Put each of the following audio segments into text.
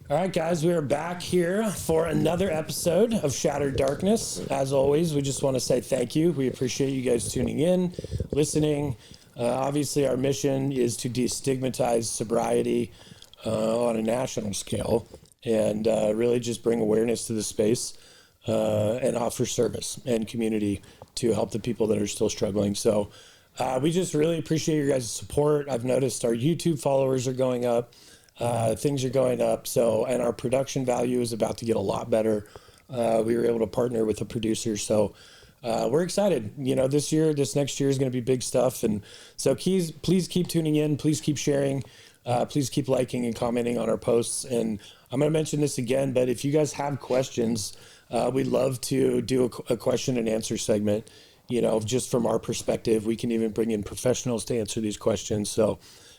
All right, guys, we are back here for another episode of Shattered Darkness. As always, we just want to say thank you. We appreciate you guys tuning in, listening. Obviously, our mission is to destigmatize sobriety on a national scale and really just bring awareness to the space and offer service and community to help the people that are still struggling. So we just really appreciate your guys' support. I've noticed our YouTube followers are going up. Things are going up, and our production value is about to get a lot better. We were able to partner with a producer, so we're excited. This next year is going to be big stuff, and so please keep tuning in. Please keep sharing. Please keep liking and commenting on our posts. And I'm going to mention this again, but if you guys have questions, we'd love to do a question and answer segment. Just from our perspective, we can even bring in professionals to answer these questions. So.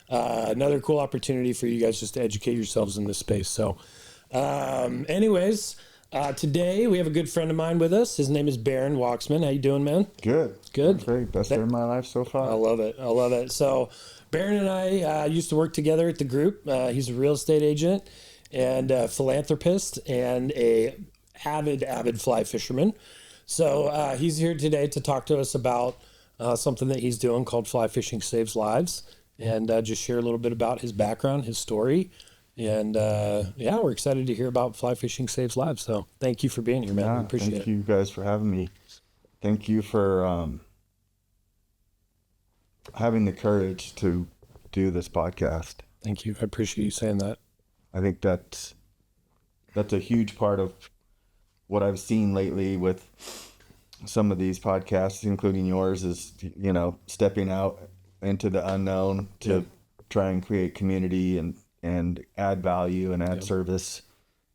Another cool opportunity for you guys just to educate yourselves in this space. So anyways, today we have a good friend of mine with us. His name is Berin Wachsmann. How you doing, man? Good. Great. Best day of my life so far. I love it. So Berin and I used to work together at the group. He's a real estate agent and a philanthropist and a avid fly fisherman. So he's here today to talk to us about something that he's doing called Fly Fishing Saves Lives. And just share a little bit about his background, his story. And we're excited to hear about Fly Fishing Saves Lives. So thank you for being here, man. Yeah, I appreciate it. Thank you guys for having me. Thank you for having the courage to do this podcast. Thank you. I appreciate you saying that. I think that's a huge part of what I've seen lately with some of these podcasts, including yours, is, stepping out into the unknown to try and create community and add value and add service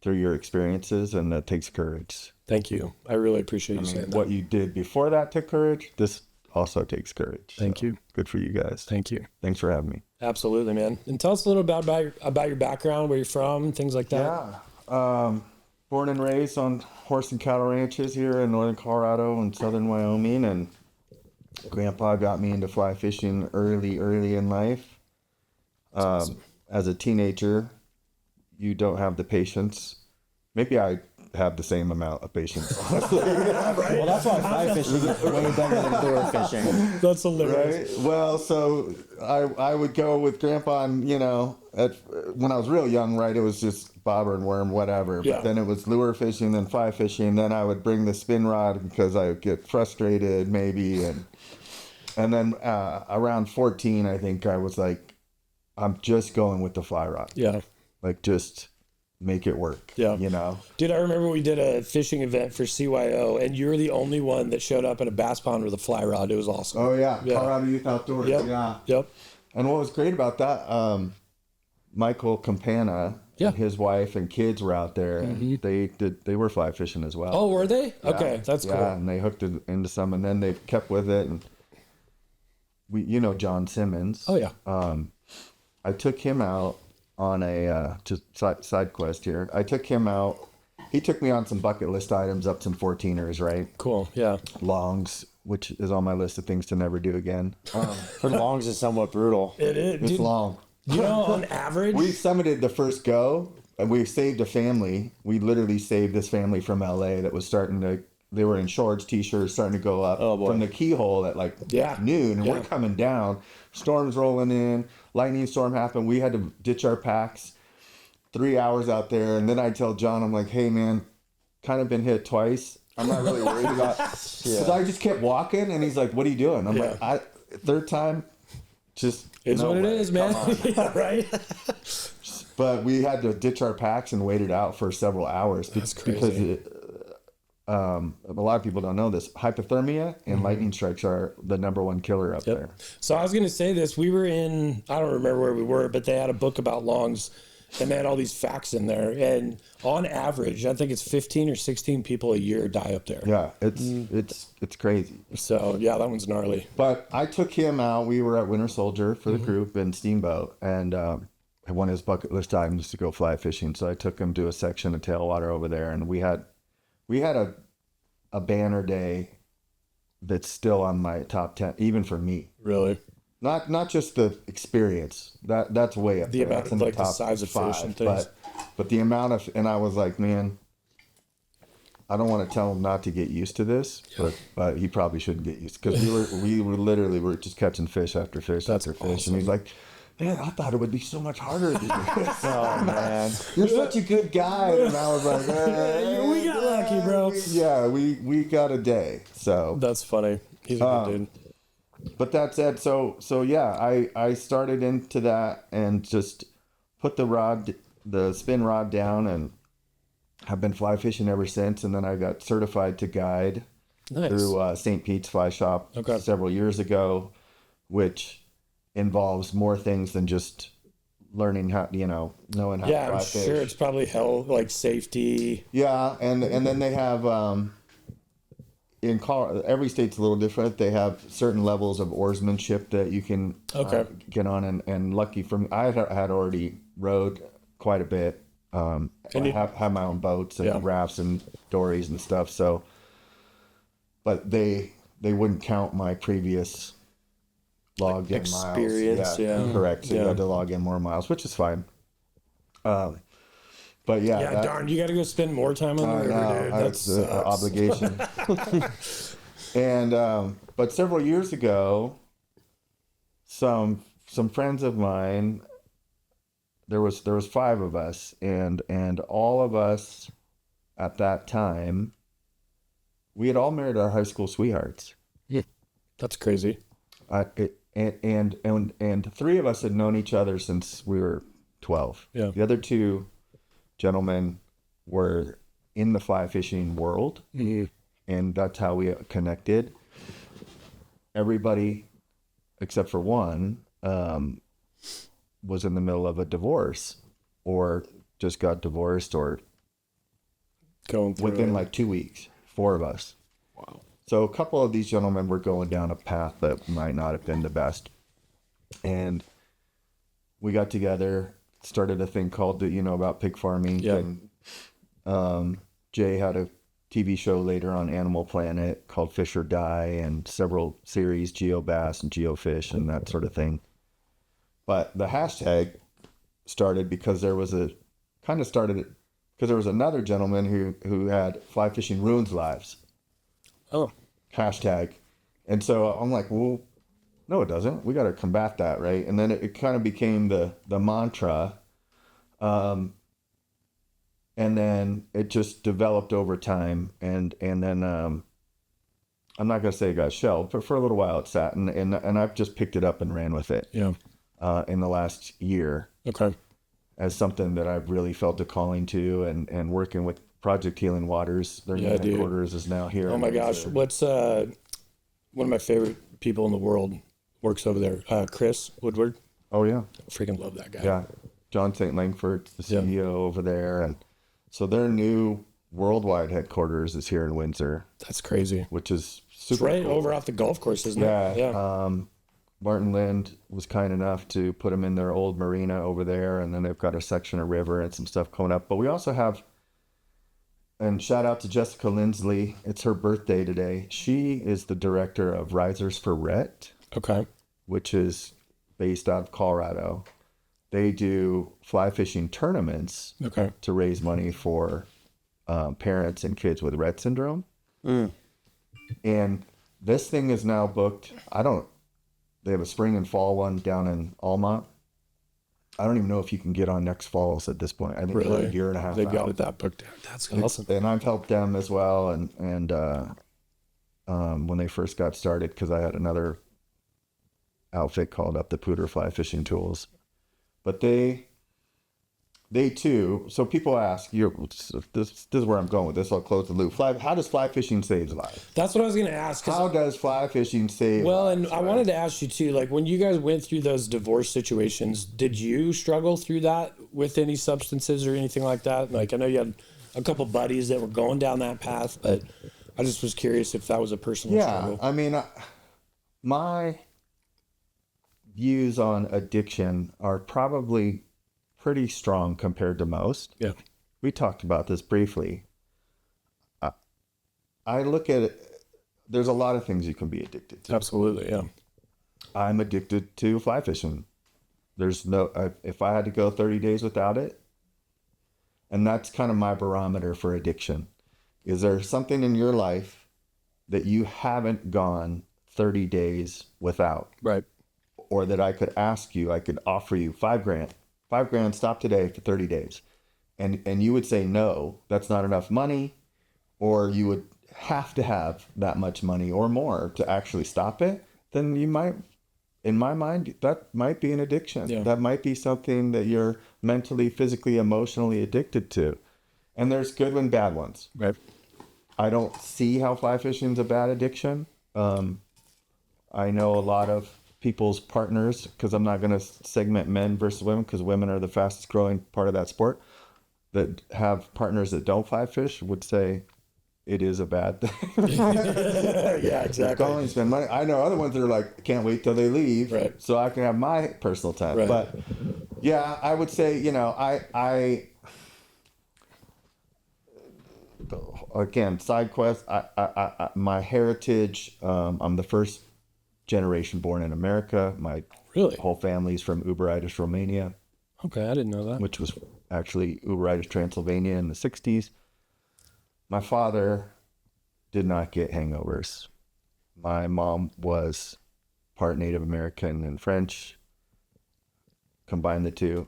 through your experiences, and that takes courage. Thank you. I really appreciate you saying that. What you did before that took courage. This also takes courage. Thank you. Good for you guys. Thank you. Thanks for having me. Absolutely, man. And tell us a little about your background, where you're from, things like that. Yeah. Born and raised on horse and cattle ranches here in northern Colorado and southern Wyoming, and Grandpa got me into fly fishing early in life. Awesome. As a teenager, you don't have the patience. Maybe I have the same amount of patience. Right? Well, that's why fly fishing is way better than lure fishing. That's hilarious. Right? Well, so I would go with Grandpa, and when I was real young, right, it was just bobber and worm, whatever. Yeah. But then it was lure fishing, then fly fishing. Then I would bring the spin rod because I would get frustrated, maybe, and then around 14, I think I was like, I'm just going with the fly rod. Yeah. Like, just make it work. Yeah. Dude, I remember we did a fishing event for CYO, and you were the only one that showed up at a bass pond with a fly rod. It was awesome. Oh, yeah. Colorado Youth Outdoors. Yep. Yeah. Yep. And what was great about that, Michael Campana, and his wife and kids were out there, and they were fly fishing as well. Oh, were they? Yeah. Okay, that's cool. Yeah, and they hooked it into some, and then they kept with it. And John Simmons. Oh, yeah. I took him out on a just side quest here. I took him out. He took me on some bucket list items, up some 14ers, right? Cool. Yeah. Longs, which is on my list of things to never do again. For longs is somewhat brutal. It is. It's Dude, long. on average, We summited the first go, and we saved a family. We literally saved this family from LA that was they were in shorts, t-shirts, starting to go up from the keyhole at noon, and we're coming down. Storms rolling in, lightning storm happened. We had to ditch our packs. 3 hours out there, and then I tell John, I'm like, hey man, kind of been hit twice. I'm not really worried about it. Because I just kept walking, and he's like, what are you doing? I'm like, third time, just it's what it is, man. Yeah, right. But we had to ditch our packs and wait it out for several hours. That's crazy. Because a lot of people don't know this. Hypothermia and lightning strikes are the number one killer up there. So I was going to say this. We were I don't remember where we were, but they had a book about longs, and they had all these facts in there. And on average, I think it's 15 or 16 people a year die up there. Yeah, it's crazy. So yeah, that one's gnarly. But I took him out. We were at Winter Soldier for the group and Steamboat, and one of his bucket list items to go fly fishing. So I took him to a section of tailwater over there, and we had a banner day that's still on my top 10, even for me. Really? Not just the experience. That's way up The there. amount of, like, the size of fish and things. But But the amount of, and I was like, man, I don't want to tell him not to get used to this, but he probably shouldn't get used, because we were literally just catching fish after fish after fish. Awesome. And he's like, man, I thought it would be so much harder than this. Oh man, you're such a good guy. And I was like, we got lucky, bro. We got a day. So that's funny. He's a good dude. But that said, so yeah, I started into that and just put the spin rod down, and have been fly fishing ever since. And then I got certified to guide through St. Pete's Fly Shop several years ago, which involves more things than just learning how, knowing how to fly fish. Yeah, I'm sure it's probably like safety. Yeah, and then they have in Colorado, every state's a little different. They have certain levels of oarsmanship that you can get on, and lucky for me, I had already rowed quite a bit. I have my own boats and rafts and dories and stuff. So, but they wouldn't count my previous logged in miles. Yeah, correct. So you had to log in more miles, which is fine. But darn, you got to go spend more time on the river, dude. That's an obligation. And but several years ago, some friends of mine, there was 5 of us, and all of us at that time, we had all married our high school sweethearts. Yeah, that's crazy. And 3 of us had known each other since we were 12. Yeah. The other 2 gentlemen were in the fly fishing world, and that's how we connected. Everybody except for one was in the middle of a divorce, or just got divorced, or going through within like 2 weeks. 4 of us. Wow. So a couple of these gentlemen were going down a path that might not have been the best, and we got together, started a thing called about pig farming. And Jay had a TV show later on Animal Planet called Fish or Die, and several series, GeoBass and GeoFish and that sort of thing. But the hashtag started because there was another gentleman who had Fly Fishing Ruins Lives. Oh. Hashtag. And so I'm like, well, no, it doesn't. We got to combat that, right? And then it kind of became the mantra. And then it just developed over time. And then I'm not going to say it got shelved, but for a little while it sat. And I've just picked it up and ran with it. Yeah. In the last year. Okay. As something that I've really felt a calling to, and working with Project Healing Waters. Their new headquarters is now here. Oh my gosh. What's one of my favorite people in the world works over there? Chris Woodward. Oh yeah. Freaking love that guy. Yeah. John St. Langford's the CEO over there. And so their new worldwide headquarters is here in Windsor. That's crazy. Which is super it's right cool. over off the golf course, isn't it? Yeah. Martin Lind was kind enough to put them in their old marina over there, and then they've got a section of river and some stuff coming up. But we also have, and shout out to Jessica Lindsley, it's her birthday today. She is the director of Risers for Rhett. Okay. Which is based out of Colorado. They do fly fishing tournaments to raise money for parents and kids with Rett syndrome. And this thing is now booked. They have a spring and fall one down in Almont. I don't even know if you can get on next falls at this point. I think really? A year and a half. They've got it that booked out. That's awesome. And I've helped them as well. And when they first got started, because I had another outfit called Up the Pooter Fly Fishing Tools. But they too, so people ask, this is where I'm going with this, I'll close the loop. How does fly fishing save lives? That's what I was going to ask. How does fly fishing save lives? And right? I wanted to ask you too, like when you guys went through those divorce situations, did you struggle through that with any substances or anything like that? Like I know you had a couple buddies that were going down that path, but I just was curious if that was a personal struggle. I mean, my views on addiction are probably pretty strong compared to most. Yeah. We talked about this briefly. I look at it, there's a lot of things you can be addicted to. Absolutely, yeah. I'm addicted to fly fishing. There's no, if I had to go 30 days without it, And that's kind of my barometer for addiction. Is there something in your life that you haven't gone 30 days without? Right. Or that I could ask you, I could offer you $5,000, stop today for 30 days. And you would say, no, that's not enough money. Or you would have to have that much money or more to actually stop it. Then you might, in my mind, that might be an addiction. Yeah. That might be something that you're mentally, physically, emotionally addicted to. And there's good and bad ones. Right. I don't see how fly fishing is a bad addiction. I know a lot of people's partners, because I'm not going to segment men versus women, because women are the fastest growing part of that sport, that have partners that don't fly fish would say it is a bad thing. Yeah, exactly. Going to spend money. I know other ones that are like, can't wait till they leave, right, so I can have my personal time. Right. But yeah, I would say, you know, I again, side quest. I my heritage. I'm the first generation born in America. My whole family's from Uberitis, Romania. Okay, I didn't know that. Which was actually Uberitis, Transylvania in the 60s. My father did not get hangovers. My mom was part Native American and French. Combine the two,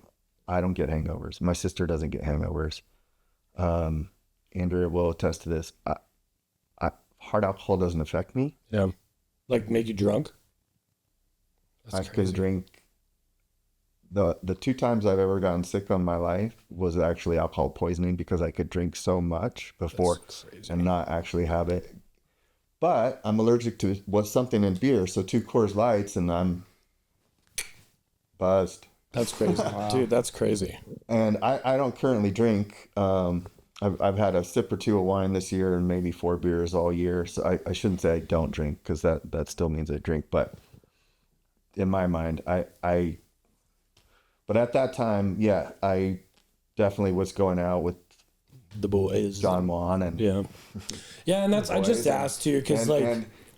I don't get hangovers. My sister doesn't get hangovers. Andrea will attest to this. Hard alcohol doesn't affect me. Yeah. Like make you drunk? I could drink. The 2 times I've ever gotten sick on my life was actually alcohol poisoning, because I could drink so much before and not actually have it. But I'm allergic to something in beer, so 2 Coors Lights and I'm buzzed. That's crazy. Wow. Dude, that's crazy. And I don't currently drink. I've had a sip or 2 of wine this year and maybe 4 beers all year. So I shouldn't say I don't drink, because that still means I drink. But in my mind, but at that time, yeah, I definitely was going out with the boys, John Juan, and yeah, and that's I just asked too, because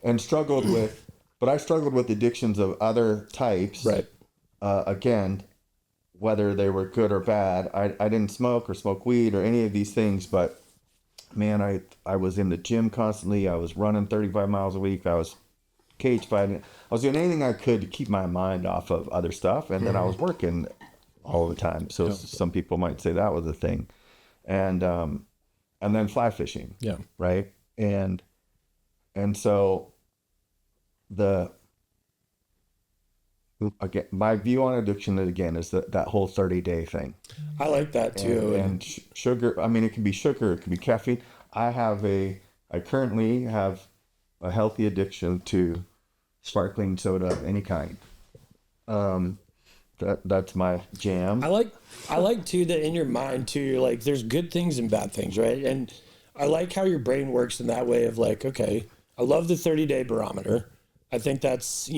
and struggled with, but I struggled with addictions of other types, right? Again, whether they were good or bad, I didn't smoke or smoke weed or any of these things, but man, I was in the gym constantly. I was running 35 miles a week. I was cage fighting. I was doing anything I could to keep my mind off of other stuff, and then I was working all the time. So some people might say that was a thing, and then fly fishing. Yeah. Right. And so again, my view on addiction again is that whole 30-day thing. I like that too. And sugar. I mean, it can be sugar. It can be caffeine. I currently have a healthy addiction to sparkling soda of any kind. That's my jam. I like too that in your mind too, you're like, there's good things and bad things, right? And I like how your brain works in that way of like, okay, I love the 30-day barometer. I think that's,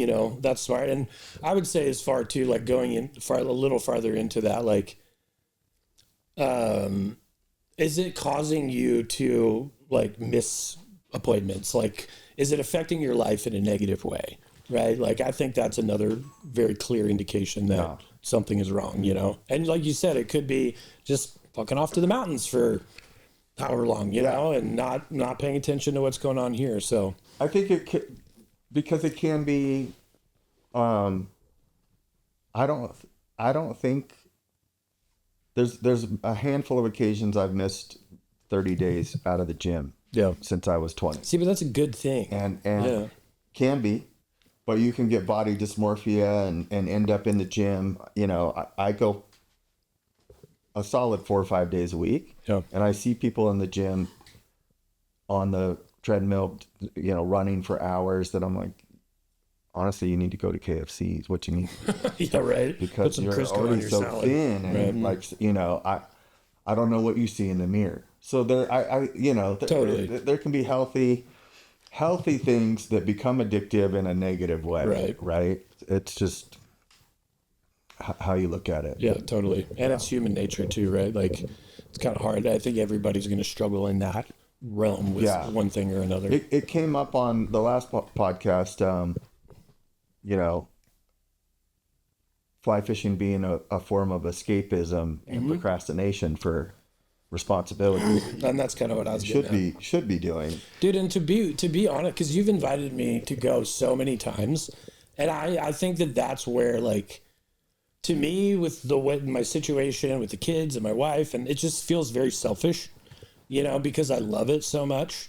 that's smart. And I would say as far too, like going in a little farther into that, like, is it causing you to like miss appointments? Like, is it affecting your life in a negative way? Right? Like, I think that's another very clear indication that something is wrong, And like you said, it could be just fucking off to the mountains for however long, you know, and not paying attention to what's going on here. So I think because it can be, I don't think there's a handful of occasions I've missed 30 days out of the gym. Yeah. Since I was 20. See, but that's a good thing. And can be, but you can get body dysmorphia and end up in the gym. I go a solid 4 or 5 days a week. Yeah. And I see people in the gym on the treadmill, running for hours that I'm like, honestly, you need to go to KFC is what you need. Yeah, right. Because you're already so salad. Thin. And I don't know what you see in the mirror. So totally. There can be healthy things that become addictive in a negative way. Right. It's just how you look at it. Yeah, totally. And it's human nature too, right? Like, it's kind of hard. I think everybody's going to struggle in that realm with one thing or another. It came up on the last podcast, fly fishing being a form of escapism and procrastination for responsibility. And that's kind of what I was should be doing, dude. And to be honest, because you've invited me to go so many times, and I think that's where, like, to me, with my situation with the kids and my wife, and it just feels very selfish, because I love it so much.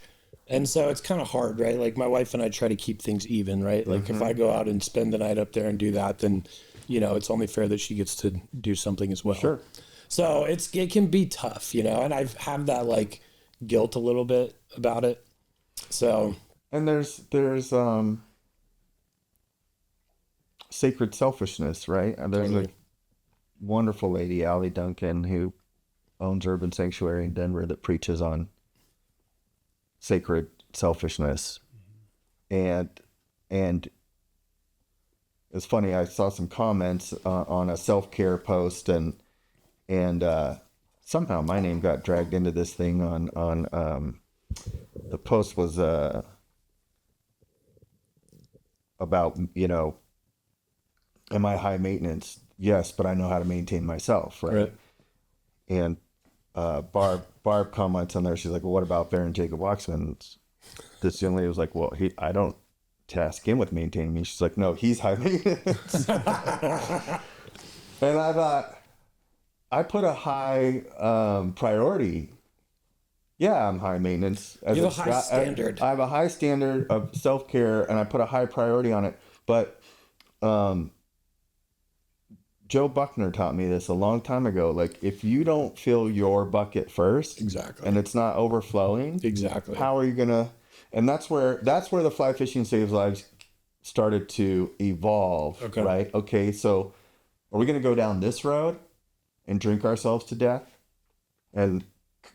And so it's kind of hard, right? Like, my wife and I try to keep things even, right? Like, if I go out and spend the night up there and do that, then, it's only fair that she gets to do something as well. Sure. So it can be tough, and I have that, like, guilt a little bit about it. So. And there's sacred selfishness, right? And there's a wonderful lady, Allie Duncan, who owns Urban Sanctuary in Denver, that preaches on sacred selfishness. And it's funny, I saw some comments on a self-care post, and somehow my name got dragged into this thing on the post was about, am I high maintenance? Yes, but I know how to maintain myself, right? And Barb comments on there. She's like, well, what about Berin Jacob Wachsmann? This young lady was like, well, I don't task him with maintaining me. She's like, no, he's high maintenance. And I thought, I put a high priority. Yeah, I'm high maintenance. You have a high standard. I have a high standard of self-care, and I put a high priority on it. But Joe Buckner taught me this a long time ago. Like, if you don't fill your bucket first, exactly, and it's not overflowing, exactly, how are you gonna? And that's where the Fly Fishing Saves Lives started to evolve. Okay. Right? Okay, so are we gonna go down this road and drink ourselves to death and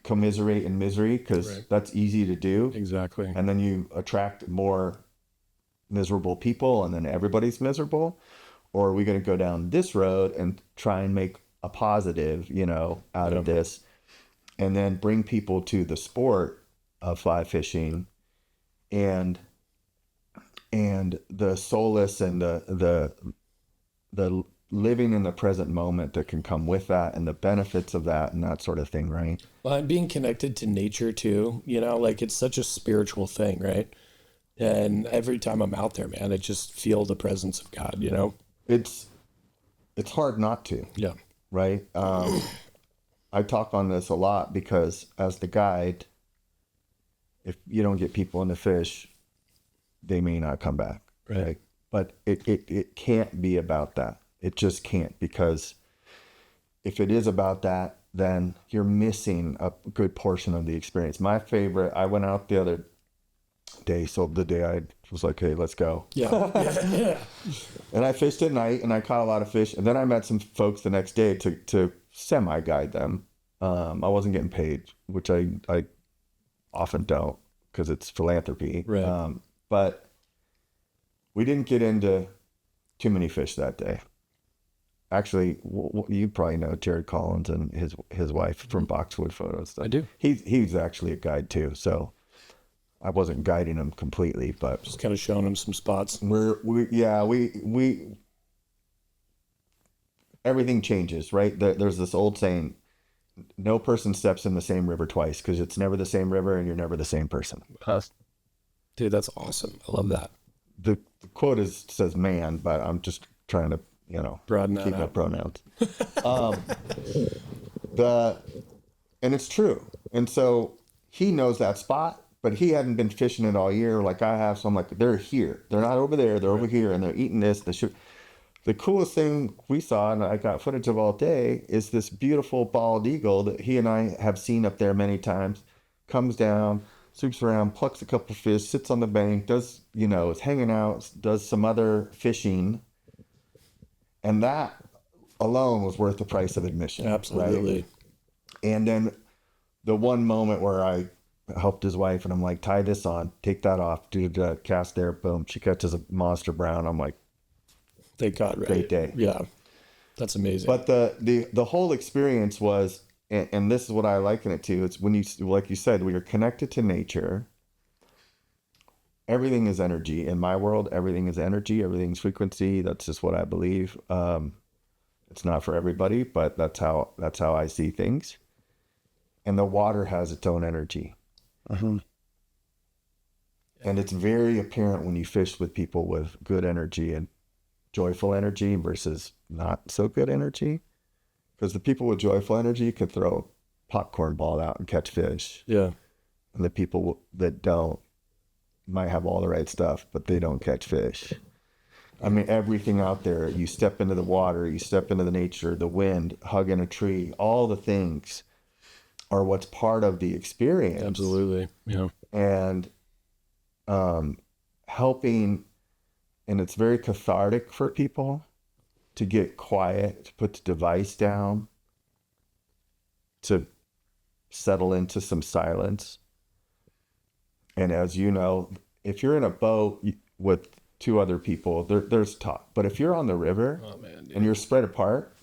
commiserate in misery, because that's easy to do? Exactly. And then you attract more miserable people, and then everybody's miserable. Or are we going to go down this road and try and make a positive, out of this, and then bring people to the sport of fly fishing, and the solace and the living in the present moment that can come with that, and the benefits of that, and that sort of thing, right? Well, and being connected to nature too, like, it's such a spiritual thing, right? And every time I'm out there, man, I just feel the presence of God, It's hard not to. Yeah. Right? I talk on this a lot because as the guide, if you don't get people in the fish, they may not come back. Right? But it can't be about that. It just can't, because if it is about that, then you're missing a good portion of the experience. My favorite, I went out the other day, so the day I was like, hey, let's go. Yeah. And I fished at night, and I caught a lot of fish, and then I met some folks the next day to semi-guide them. I wasn't getting paid, which I often don't, because it's philanthropy. Right. But we didn't get into too many fish that day. Actually, you probably know Jared Collins and his wife from Boxwood Photos. I do. He's actually a guide too, so I wasn't guiding him completely, but just kind of showing him some spots. We everything changes, right? There's this old saying, no person steps in the same river twice, because it's never the same river and you're never the same person. Dude, that's awesome. I love that. The quote says man, but I'm just trying to, broaden that keep out. my pronouns. And it's true. And so he knows that spot, but he hadn't been fishing it all year like I have. So I'm like, they're here. They're not over there. They're over here, and they're eating this. The coolest thing we saw, and I got footage of all day, is this beautiful bald eagle that he and I have seen up there many times. Comes down, swoops around, plucks a couple fish, sits on the bank, does, is hanging out, does some other fishing. And that alone was worth the price of admission. Absolutely. Right? And then the one moment where I helped his wife, and I'm like, tie this on, take that off, do the cast there, boom. She catches a monster brown. I'm like, thank God, right? Great day. Yeah. That's amazing. But the whole experience was, and this is what I liken it to, it's when you, like you said, when you're connected to nature, everything is energy. In my world, everything is energy, everything's frequency. That's just what I believe. It's not for everybody, but that's how I see things. and the water has its own energy. And it's very apparent when you fish with people with good energy and joyful energy versus not so good energy. Because the people with joyful energy can throw a popcorn ball out and catch fish. Yeah. And the people that don't might have all the right stuff, but they don't catch fish. I mean, everything out there, you step into the water, you step into the nature, the wind, hugging a tree, all the things are what's part of the experience. Absolutely. Yeah. And helping, and it's very cathartic for people to get quiet, to put the device down, to settle into some silence. And as you know, if you're in a boat with two other people, there's talk. But if you're on the river and you're spread apart,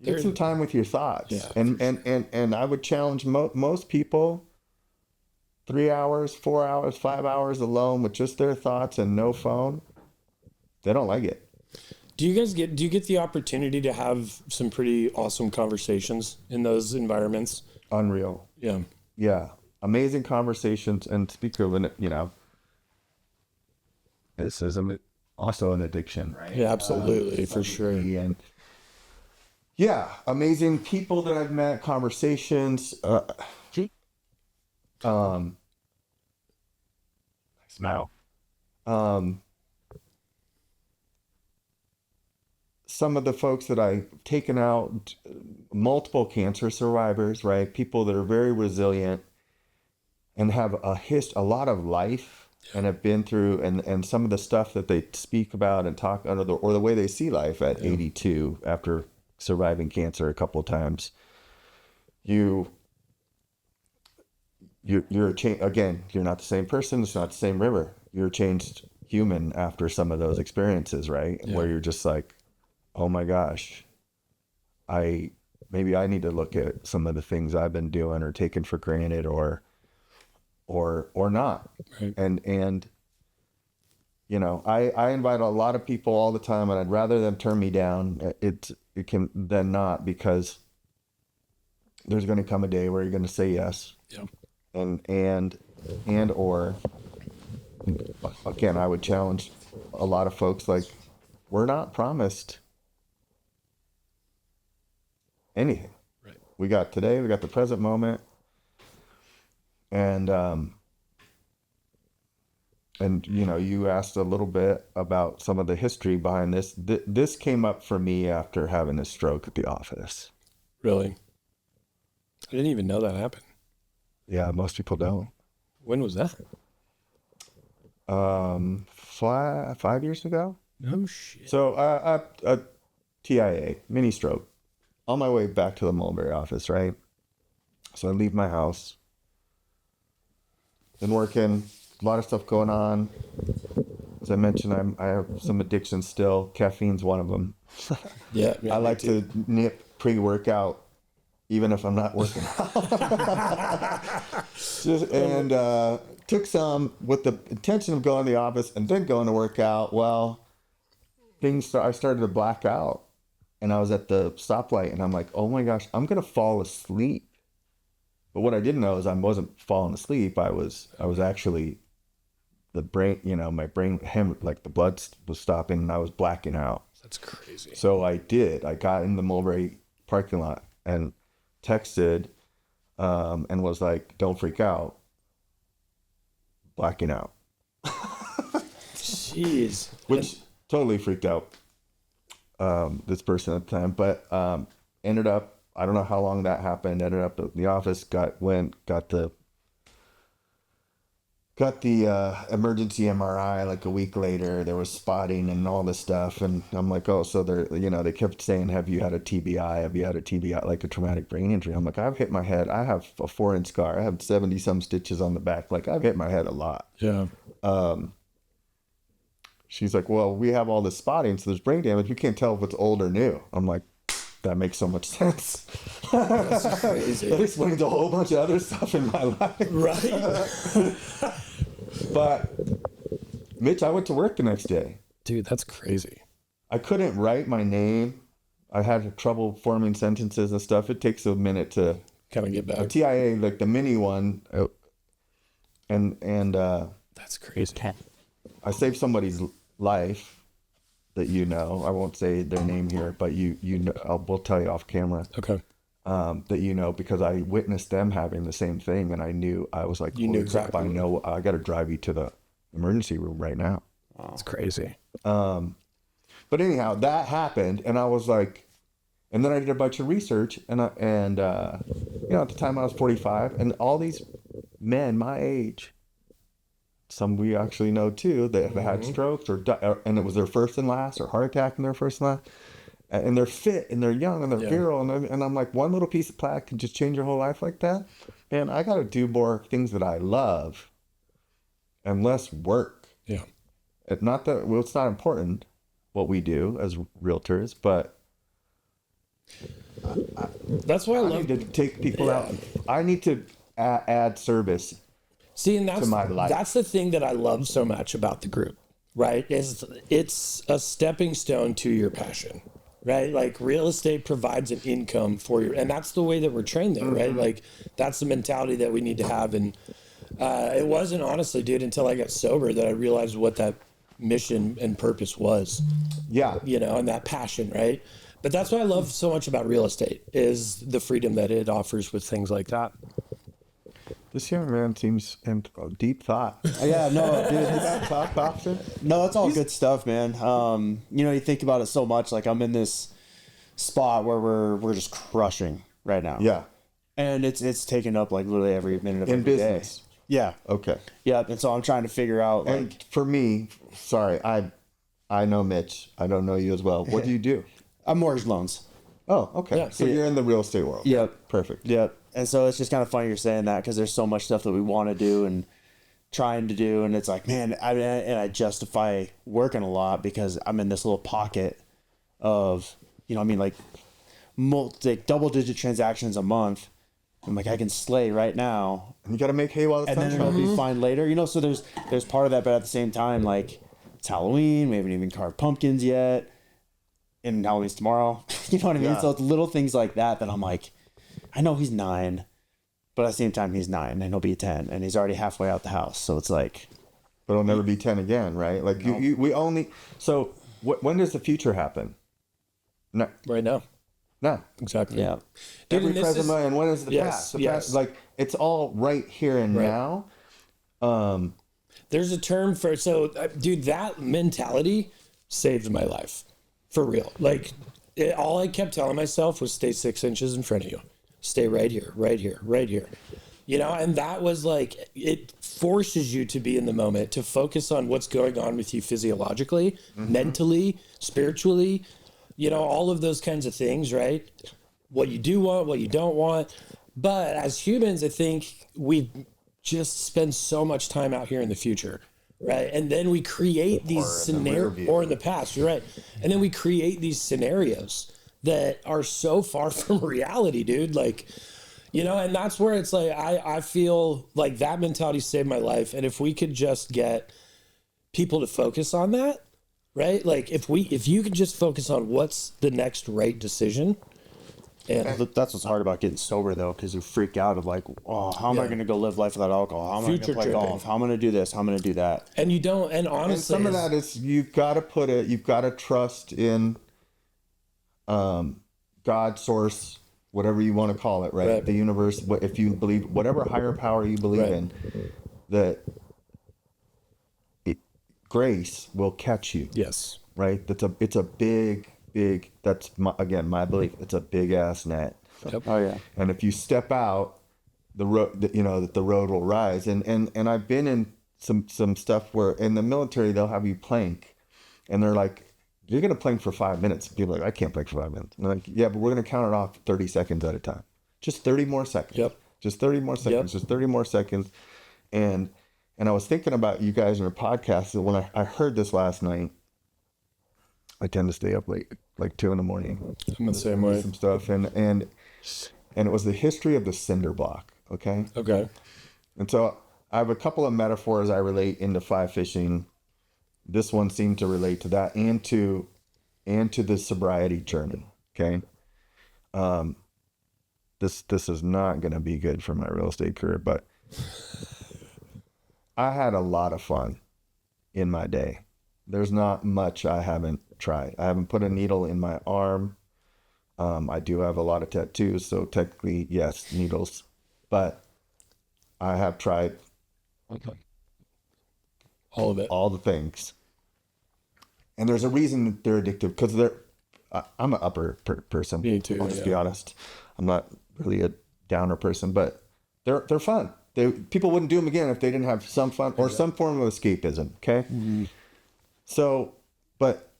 get some time with your thoughts. Yeah, and I would challenge most people 3 hours, 4 hours, 5 hours alone with just their thoughts and no phone. They don't like it. Do you get the opportunity to have some pretty awesome conversations in those environments? Unreal. Yeah. Yeah. Amazing conversations. And speak of it, this is also an addiction, right? Yeah, absolutely, for sure. And yeah, amazing people that I've met, conversations. Smile. Some of the folks that I've taken out, multiple cancer survivors, right? People that are very resilient and have a lot of life and have been through, and some of the stuff that they speak about and talk or the way they see life at 82 after surviving cancer a couple of times. You're again, you're not the same person. It's not the same river. You're a changed human after some of those experiences, right? Yeah. Where you're just like, oh my gosh, maybe I need to look at some of the things I've been doing or taken for granted or not. Right. And I invite a lot of people all the time, and I'd rather them turn me down than not, because there's going to come a day where you're going to say yes. Yeah. And or again, I would challenge a lot of folks, like, we're not promised anything. Right. We got today, we got the present moment. And you asked a little bit about some of the history behind this. This came up for me after having a stroke at the office. Really? I didn't even know that happened. Yeah, most people don't. When was that? 5 years ago. No shit. So a TIA, mini stroke, on my way back to the Mulberry office, right? So I leave my house. Been working, a lot of stuff going on. As I mentioned, I have some addictions still. Caffeine's one of them. Yeah, I like to nip pre-workout, even if I'm not working out. Took some with the intention of going to the office and then going to work out. Well, I started to black out, and I was at the stoplight, and I'm like, oh my gosh, I'm gonna fall asleep. But what I didn't know is I wasn't falling asleep. I was actually, the brain, my brain, like the blood was stopping, and I was blacking out. That's crazy. So I got in the Mulberry parking lot and texted, and was like, don't freak out. Blacking out. Jeez. Which totally freaked out this person at the time, but ended up, I don't know how long that happened, ended up at the office, got the emergency MRI like a week later. There was spotting and all this stuff, and I'm like, oh, so they kept saying, have you had a TBI? Have you had a TBI, like a traumatic brain injury? I'm like, I've hit my head. I have a 4-inch scar. I have 70 some stitches on the back. Like, I've hit my head a lot. Yeah. She's like, well, we have all this spotting, so there's brain damage. You can't tell if it's old or new. I'm like, that makes so much sense. That's crazy. That explains a whole bunch of other stuff in my life. Right. But Mitch, I went to work the next day. Dude, that's crazy. I couldn't write my name. I had trouble forming sentences and stuff. It takes a minute to kind of get back. A TIA, like the mini one, and that's crazy. I saved somebody's life that I won't say their name here, but we'll tell you off camera. Okay. That because I witnessed them having the same thing, and I was like, you knew exactly. I know I got to drive you to the emergency room right now. Wow. It's crazy. But anyhow, that happened, and I was like, and then I did a bunch of research, and at the time I was 45, and all these men my age, some we actually know too, that have had strokes and it was their first and last, or heart attack in their first and last, and they're fit and they're young and they're virile, and I'm like, one little piece of plaque can just change your whole life like that. And I got to do more things that I love and less work. Yeah. It's not important what we do as realtors, but that's why I need to take people out. I need to add service. See, and that's to my life. That's the thing that I love so much about the group, right? Is it's a stepping stone to your passion, right? Like real estate provides an income for you, and that's the way that we're trained there, right? Like that's the mentality that we need to have. And it wasn't honestly, dude, until I got sober that I realized what that mission and purpose was. Yeah. And that passion, right? But that's what I love so much about real estate is the freedom that it offers with things like that. This young man seems in deep thought. Yeah, no, dude. Is that talk option? No, it's all good stuff, man. You think about it so much. Like I'm in this spot where we're just crushing right now. Yeah. And it's taken up like literally every minute of in every business. Day. Yeah. Okay. Yeah, and so I'm trying to figure out. And for me, sorry, I know Mitch. I don't know you as well. What do you do? I'm mortgage loans. Oh, okay. Yeah. So you're in the real estate world. Yep. Perfect. Yep. And so it's just kind of funny you're saying that because there's so much stuff that we want to do and trying to do, and it's like, man, I justify working a lot because I'm in this little pocket of, like double-digit transactions a month. I'm like, I can slay right now. And you got to make hay while the sun's shining. And then it'll be fine later. So there's part of that, but at the same time, like it's Halloween. We haven't even carved pumpkins yet. And Halloween's tomorrow. You know what I mean? Yeah. So it's little things like that I'm like, I know he's 9, but at the same time he's 9 and he'll be 10 and he's already halfway out the house. So it's like, but he'll never be 10 again, right? Like we only. So when does the future happen? No, right now. No, exactly. Yeah. Dude, every present moment, and when is the past? The past, like it's all right here and now. There's a term for dude. That mentality saved my life, for real. Like all I kept telling myself was, stay 6 inches in front of you, stay right here, right here, right here. And that was like, it forces you to be in the moment, to focus on what's going on with you physiologically, mentally, spiritually. All of those kinds of things, right? What you do want, what you don't want. But as humans, I think we just spend so much time out here in the future, right? And then we create these scenarios, or in the past, you're right. And then we create these scenarios that are so far from reality, dude. Like, and that's where it's like, I feel like that mentality saved my life. And if we could just get people to focus on that, right? Like if you could just focus on what's the next right decision. And that's what's hard about getting sober though, because you freak out of like, oh, how am I going to go live life without alcohol? How am I going to play golf? How am I going to do this? How am I going to do that? And you don't, and honestly, and some of that is you've got to trust in God, source, whatever you want to call it, right? The universe, if you believe, whatever higher power you believe in, that grace will catch you. Yes. Right? It's a big, that's my belief. It's a big ass net. Yep. Oh yeah. And if you step out the road, that the road will rise. And I've been in some stuff where in the military, they'll have you plank and they're like, you're going to plank for 5 minutes. People are like, I can't plank for 5 minutes. And they're like, yeah, but we're going to count it off 30 seconds at a time. Just 30 more seconds. Yep. Just 30 more seconds. Just 30 more seconds. And I was thinking about you guys in your podcast. And when I heard this last night, I tend to stay up late, like 2 a.m. I'm the same way. Some stuff. And it was the history of the cinder block. Okay. Okay. And so I have a couple of metaphors I relate into fly fishing. This one seemed to relate to that and to the sobriety journey. Okay. this is not going to be good for my real estate career, but I had a lot of fun in my day. There's not much I haven't tried. I haven't put a needle in my arm. I do have a lot of tattoos, so technically, yes, needles. But I have tried all of it, all the things. And there's a reason that they're addictive, because I'm an upper person. Me too. I'll just be honest. I'm not really a downer person, but they're fun. People wouldn't do them again if they didn't have some fun or some form of escapism. Okay. Mm-hmm. So, but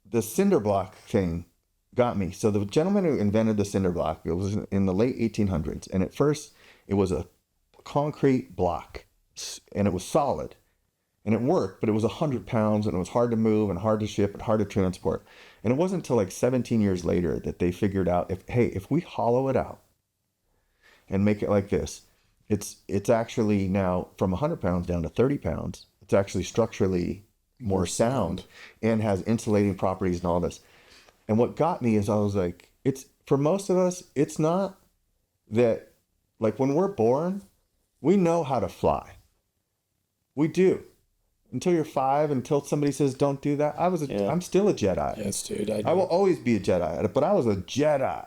the cinder block thing got me. So the gentleman who invented the cinder block, it was in the late 1800s, and at first it was a concrete block, and it was solid, and it worked, but it was 100 pounds, and it was hard to move and hard to ship and hard to transport. And it wasn't until like 17 years later that they figured out, if we hollow it out and make it like this, it's actually now from 100 pounds down to 30 pounds. It's actually structurally more sound and has insulating properties and all this. And what got me is I was like, it's for most of us, it's not that, like, when we're born, we know how to fly. We do. Until you're 5, until somebody says, don't do that. I'm still a Jedi. Yes, dude. I will always be a Jedi, but I was a Jedi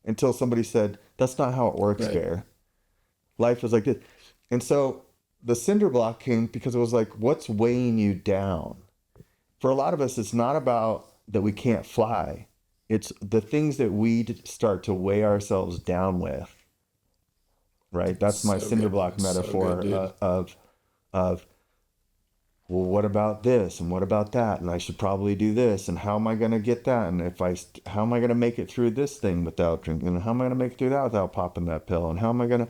until somebody said, that's not how it works there. Life is like this. And so the cinder block came because it was like, what's weighing you down? For a lot of us, it's not about that we can't fly. It's the things that we start to weigh ourselves down with. Right? That's my cinder block metaphor of, well, what about this? And what about that? And I should probably do this. And how am I going to get that? And how am I going to make it through this thing without drinking? And how am I going to make it through that without popping that pill? And how am I going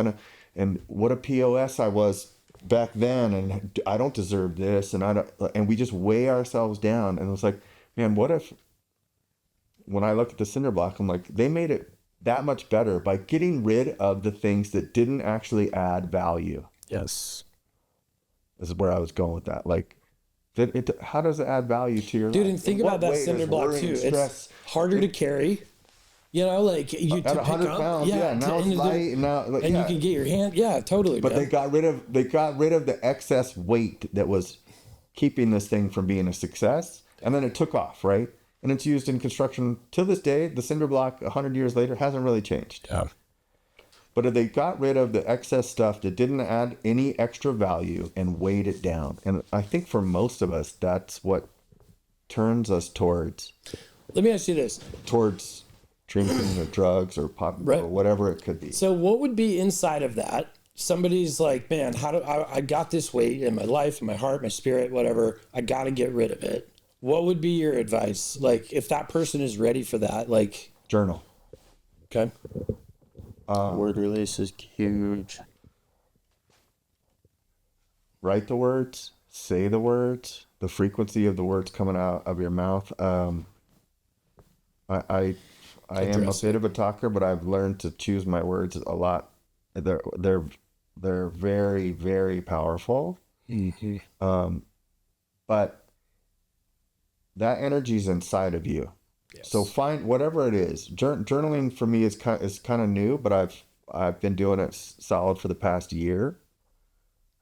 to, and what a POS I was back then. And I don't deserve this. And we just weigh ourselves down. And it was like, man, what if, when I look at the cinder block, I'm like, they made it that much better by getting rid of the things that didn't actually add value. Yes. This is where I was going with that. Like, how does it add value to your life? Dude, and think about that cinder block too. It's harder to carry. You know, like you at 100 pounds. Yeah, now it's light. And you can get your hand. Yeah, totally. But they got rid of the excess weight that was keeping this thing from being a success, and then it took off, right? And it's used in construction to this day. The cinder block, 100 years later, hasn't really changed. Yeah. But they got rid of the excess stuff that didn't add any extra value and weighed it down. And I think for most of us, that's what turns us towards. Let me ask you this. Towards drinking or drugs or pop or whatever it could be. So what would be inside of that? Somebody's like, man, how do I got this weight in my life, in my heart, my spirit, whatever. I got to get rid of it. What would be your advice? Like, if that person is ready for that, like, journal. Okay. Word release is huge. Write the words, say the words, the frequency of the words coming out of your mouth. I am a bit of a talker, but I've learned to choose my words a lot. They're very, very powerful. Mm-hmm. But that energy is inside of you. Yes. So find whatever it is. Journaling for me is kind of new, but I've been doing it solid for the past year.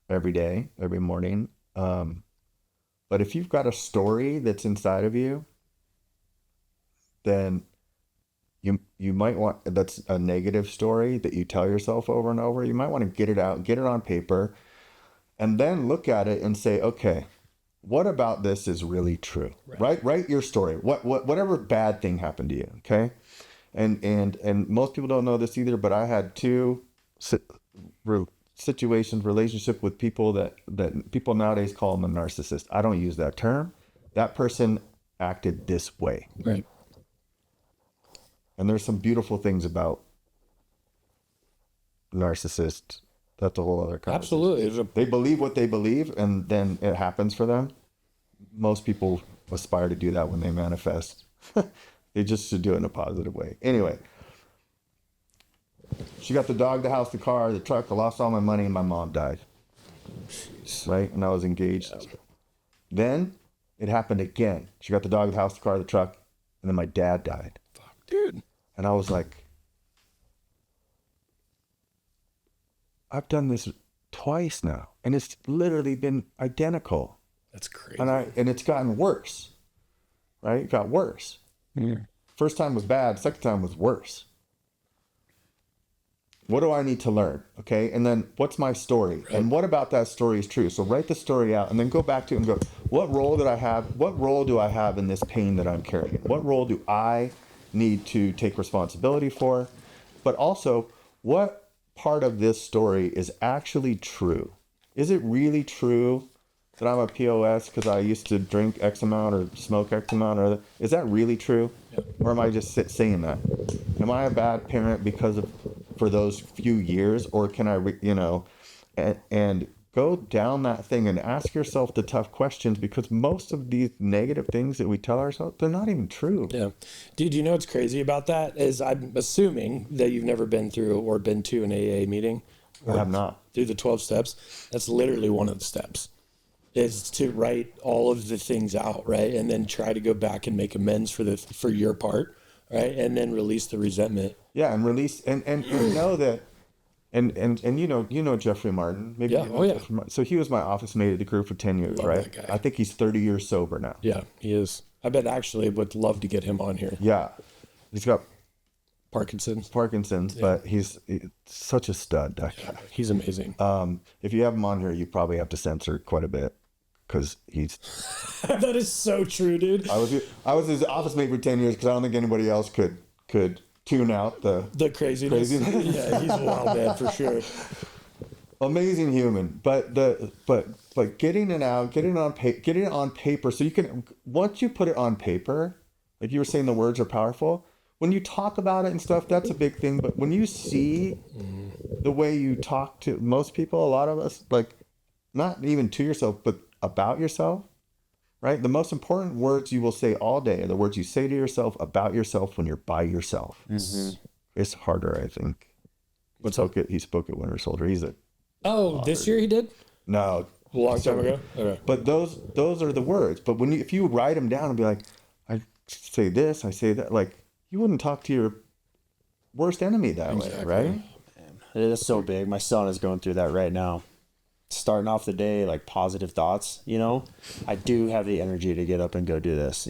Every day, every morning. But if you've got a story that's inside of you, then you might want, that's a negative story that you tell yourself over and over. You might want to get it out, get it on paper, and then look at it and say, okay, what about this is really true? Right? Write your story. Whatever bad thing happened to you. Okay. And most people don't know this either, but I had 2 relationship with people that people nowadays call them a narcissist. I don't use that term. That person acted this way. Right. And there's some beautiful things about narcissists. That's a whole other conversation. Absolutely. They believe what they believe, and then it happens for them. Most people aspire to do that when they manifest. They just should do it in a positive way. Anyway, she got the dog, the house, the car, the truck. I lost all my money, and my mom died. Right? And I was engaged. Yeah. Then it happened again. She got the dog, the house, the car, the truck, and then my dad died. Fuck, dude. And I was like, I've done this twice now, and it's literally been identical. That's crazy. And it's gotten worse, right? It got worse. First time was bad. Second time was worse. What do I need to learn? Okay. And then what's my story? Right. And what about that story is true? So write the story out and then go back to it and go, what role did I have? What role do I have in this pain that I'm carrying? What role do I need to take responsibility for? But also, what part of this story is actually true? Is it really true that I'm a POS because I used to drink X amount or smoke X amount? Or is that really true? Yep. Or am I just saying that? Am I a bad parent for those few years? Or can I, and go down that thing and ask yourself the tough questions, because most of these negative things that we tell ourselves, they're not even true. Yeah. Dude, you know what's crazy about that is I'm assuming that you've never been through or been to an AA meeting. I have not. Through the 12 steps. That's literally one of the steps, is to write all of the things out, right? And then try to go back and make amends for your part, right? And then release the resentment. Yeah, and release and know that and you know Jeffrey Martin. Maybe yeah. Oh yeah. So he was my office mate at the group for 10 years, love right? That guy. I think he's 30 years sober now. Yeah, he is. I bet actually would love to get him on here. Yeah. He's got Parkinson's, yeah. But he's such a stud. That guy. He's amazing. If you have him on here, you probably have to censor quite a bit, because he's that is so true, dude. I was his office mate for 10 years because I don't think anybody else could tune out the craziness. Yeah, he's a wild man for sure. Amazing human, but getting it out, getting it on paper, so you can, once you put it on paper, like you were saying, the words are powerful. When you talk about it and stuff, that's a big thing. But when you see the way you talk to most people, a lot of us, like, not even to yourself, but about yourself, right? The most important words you will say all day are the words you say to yourself about yourself when you're by yourself. Mm-hmm. It's harder, I think. He spoke at Winter Soldier. He's a this year he did? No, a long time ago. Okay. But those are the words. But if you write them down and be like, I say this, I say that, like, you wouldn't talk to your worst enemy that way, right? Man, it is so big. My son is going through that right now. Starting off the day, like, positive thoughts, I do have the energy to get up and go do this,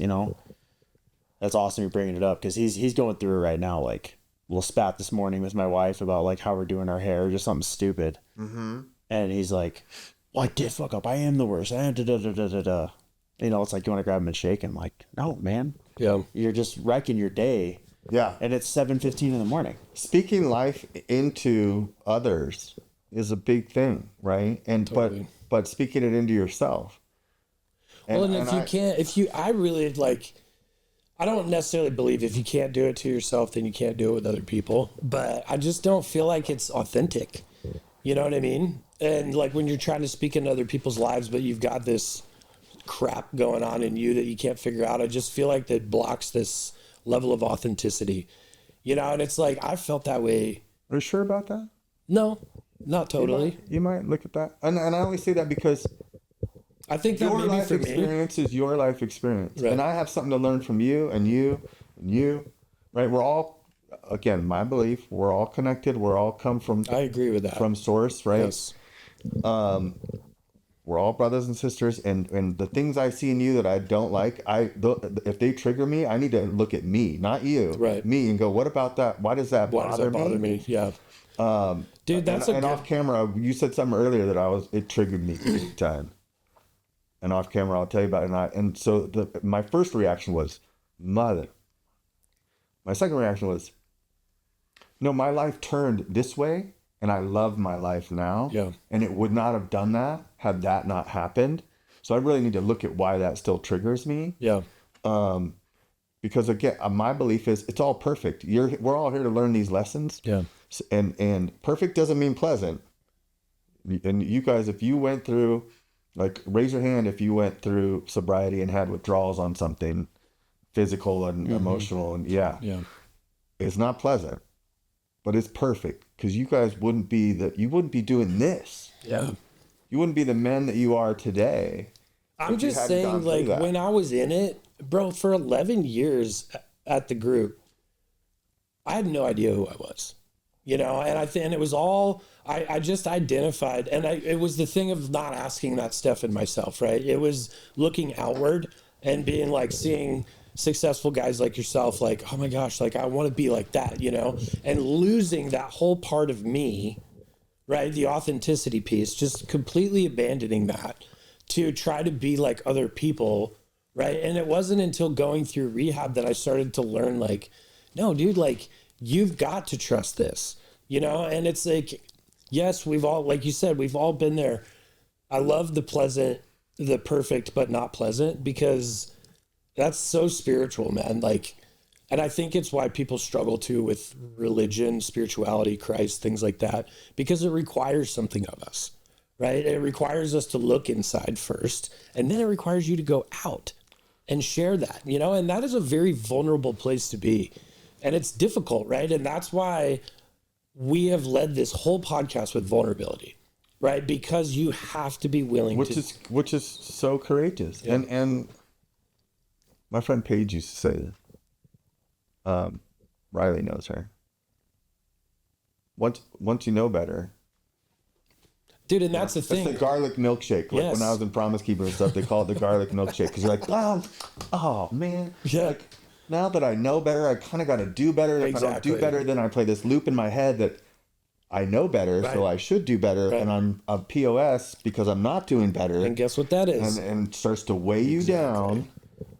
That's awesome you're bringing it up, because he's going through it right now. Like, we'll spat this morning with my wife about, like, how we're doing our hair, just something stupid. Mm-hmm. And he's like, well, I did fuck up. I am the worst. It's like, you want to grab him and shake him. Like, no, man. Yeah. You're just wrecking your day. Yeah. And it's 7:15 in the morning. Speaking life into others is a big thing, right? And totally. but speaking it into yourself. And I really, like, I don't necessarily believe if you can't do it to yourself, then you can't do it with other people. But I just don't feel like it's authentic. You know what I mean? And, like, when you're trying to speak into other people's lives, but you've got this crap going on in you that you can't figure out, I just feel like that blocks this level of authenticity. And it's like, I felt that way. Are you sure about that? No, not totally. You might look at that. And I only say that because I think that your life experience is your life experience. Right. And I have something to learn from you and you and you, right? We're all, again, my belief, we're all connected. We're all come from, I agree with that, from source, right? Yes. We're all brothers and sisters, and the things I see in you that I don't like, if they trigger me, I need to look at me, not you, right? Me, and go, what about that? Why does that bother me? Yeah. Dude, that's and off camera, you said something earlier that it triggered me big time. And off camera, I'll tell you about it. And so my first reaction was, mother. My second reaction was, no, my life turned this way. And I love my life now. Yeah. And it would not have done that had that not happened. So I really need to look at why that still triggers me. Yeah. Because again, my belief is it's all perfect. We're all here to learn these lessons. Yeah. And perfect doesn't mean pleasant. And you guys, if you went through, like, raise your hand if you went through sobriety and had withdrawals on something physical and emotional, and yeah, it's not pleasant. But it's perfect, because you guys wouldn't be doing this. Yeah. You wouldn't be the men that you are today. I'm just saying, like, when I was in it, bro, for 11 years at the group, I had no idea who I was, you know, and and it was all, I just identified, and it was the thing of not asking that stuff in myself, right? It was looking outward and being like, seeing successful guys like yourself, like, oh my gosh, like I want to be like that, you know, and losing that whole part of me, right? The authenticity piece, just completely abandoning that to try to be like other people, right? And it wasn't until going through rehab that I started to learn, like, no, dude, like you've got to trust this, you know? And it's like, yes, we've all, like you said, we've all been there. I love the perfect, but not pleasant, because that's so spiritual, man. Like, and I think it's why people struggle too with religion, spirituality, Christ, things like that, because it requires something of us, right? It requires us to look inside first, and then it requires you to go out and share that, you know, and that is a very vulnerable place to be. And it's difficult, right? And that's why we have led this whole podcast with vulnerability, right? Because you have to be willing which is so courageous. Yeah. And my friend Paige used to say this. Riley knows her. Once you know better, dude, and that's the thing. It's the garlic milkshake. Like when I was in Promise Keeper and stuff, they call it the garlic milkshake, because you're like, oh man, yeah. Like, now that I know better, I kind of got to do better. If I don't do better, then I play this loop in my head that I know better, so I should do better, and I'm a POS because I'm not doing better. And guess what that is? And starts to weigh you down,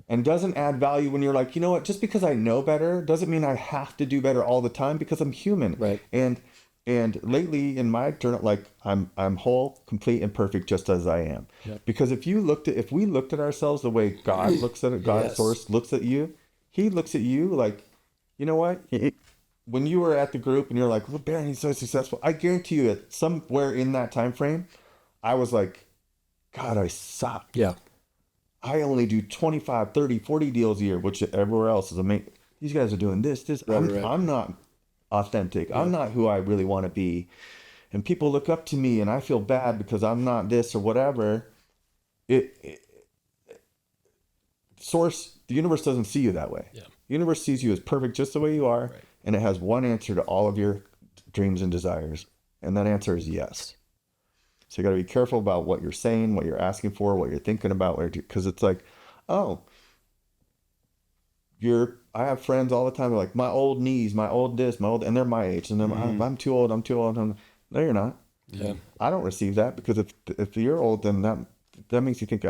and doesn't add value when you're like, you know what? Just because I know better doesn't mean I have to do better all the time, because I'm human. Right. And lately in my journal, like I'm whole, complete, and perfect just as I am. Yep. Because if we looked at ourselves the way God looks at it, God Source looks at you, He looks at you like, you know what? When you were at the group and you're like, well, Berin, he's so successful. I guarantee you that somewhere in that time frame, I was like, God, I suck. Yeah. I only do 25, 30, 40 deals a year, which everywhere else is amazing. These guys are doing this. I'm not authentic. Yeah. I'm not who I really want to be. And people look up to me and I feel bad because I'm not this or whatever. Source, the universe doesn't see you that way. Yeah. The universe sees you as perfect just the way you are. Right. And it has one answer to all of your dreams and desires. And that answer is yes. So you got to be careful about what you're saying, what you're asking for, what you're thinking about, because it's like, I have friends all the time. They're like, my old knees, my old this, and they're my age. And I'm too old. No, you're not. Yeah. I don't receive that, because if you're old, then that makes you think,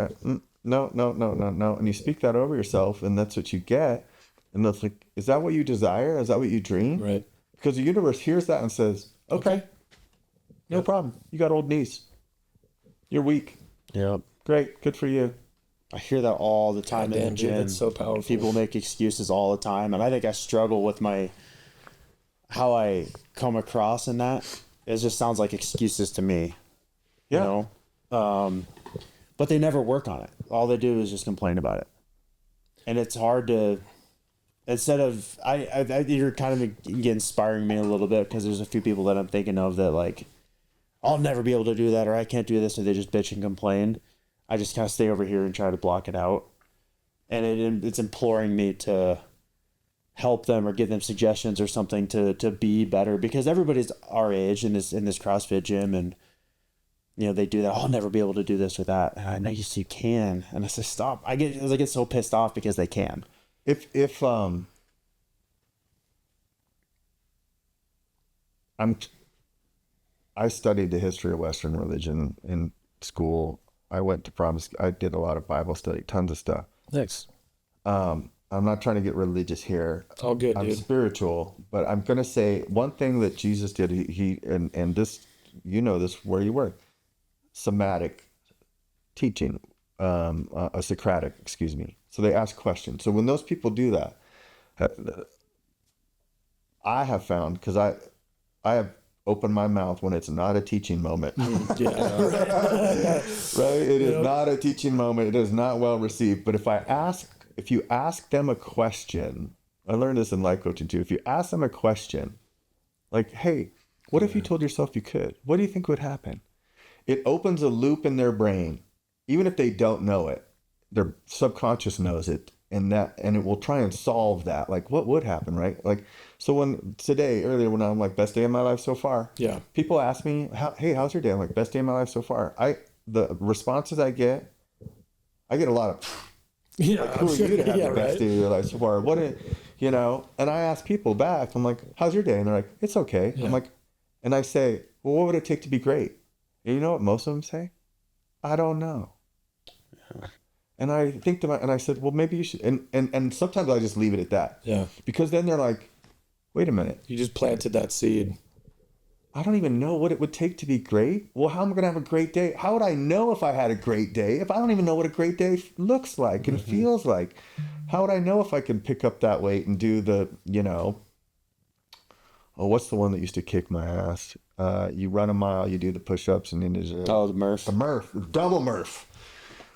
no. And you speak that over yourself, and that's what you get. And that's like, is that what you desire? Is that what you dream? Right. Because the universe hears that and says, okay. No problem. You got old knees. You're weak. Yeah. Great. Good for you. I hear that all the time in the gym. It's so powerful. People make excuses all the time. And I think I struggle with how I come across in that. It just sounds like excuses to me. Yeah. You know? But they never work on it. All they do is just complain about it. And it's hard to, instead of, you're kind of inspiring me a little bit, because there's a few people that I'm thinking of that, like, I'll never be able to do that, or I can't do this, or they just bitch and complain. I just kind of stay over here and try to block it out. And it's imploring me to help them or give them suggestions or something to be better, because everybody's our age in this CrossFit gym, and you know, they do that. I'll never be able to do this or that. And I know you can. And I say, stop. I get so pissed off because they can. I studied the history of Western religion in school. I did a lot of Bible study, tons of stuff. Thanks. I'm not trying to get religious here. All good, I'm dude. Spiritual, but I'm going to say one thing that Jesus did, and this, you know this where you work, somatic teaching, a Socratic, excuse me. So they ask questions. So when those people do that, I have found, because I have opened my mouth when it's not a teaching moment. Yeah, right? It is not a teaching moment. It is not well received. But if you ask them a question, I learned this in life coaching too. If you ask them a question, like, hey, what if you told yourself you could? What do you think would happen? It opens a loop in their brain. Even if they don't know it, their subconscious knows it. and it will try and solve that. Like, what would happen, right? Like, so earlier when I'm like, best day of my life so far. Yeah. People ask me, hey, how's your day? I'm like, best day of my life so far. The responses I get a lot of, Yeah, like, who are you to have the best right? day of your life so far? And I ask people back, I'm like, how's your day? And they're like, it's okay. Yeah. I'm like, and I say, well, what would it take to be great? And you know what most of them say? I don't know. Yeah. And I think and I said, well, maybe you should. And sometimes I just leave it at that. Yeah. Because then they're like, wait a minute. You just planted that seed. I don't even know what it would take to be great. Well, how am I going to have a great day? How would I know if I had a great day if I don't even know what a great day looks like and feels like? How would I know if I can pick up that weight and do the, what's the one that used to kick my ass? You run a mile, you do the push-ups, and then there's the Murph. The Murph, double Murph,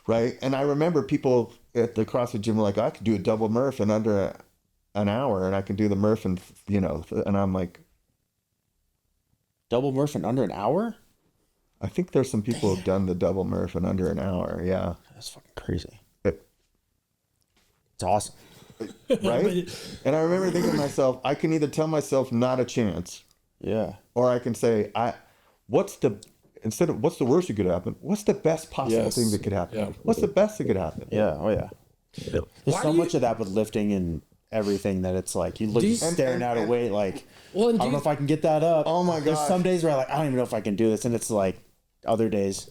right? And I remember people at the CrossFit gym were like, I could do a double Murph in under an hour, and I can do the Murph and I'm like, double Murph in under an hour? I think there's some people who've done the double Murph in under an hour. Yeah, that's fucking crazy. It's awesome, right? And I remember thinking to myself, I can either tell myself not a chance, or I can say, what's the worst that could happen? What's the best possible thing that could happen? Yeah. What's the best that could happen? Yeah. Oh yeah. There's so much of that with lifting and everything that it's like you look staring at a weight like, I don't know if I can get that up. Oh my god! There's some days where I'm like, I don't even know if I can do this, and it's like other days.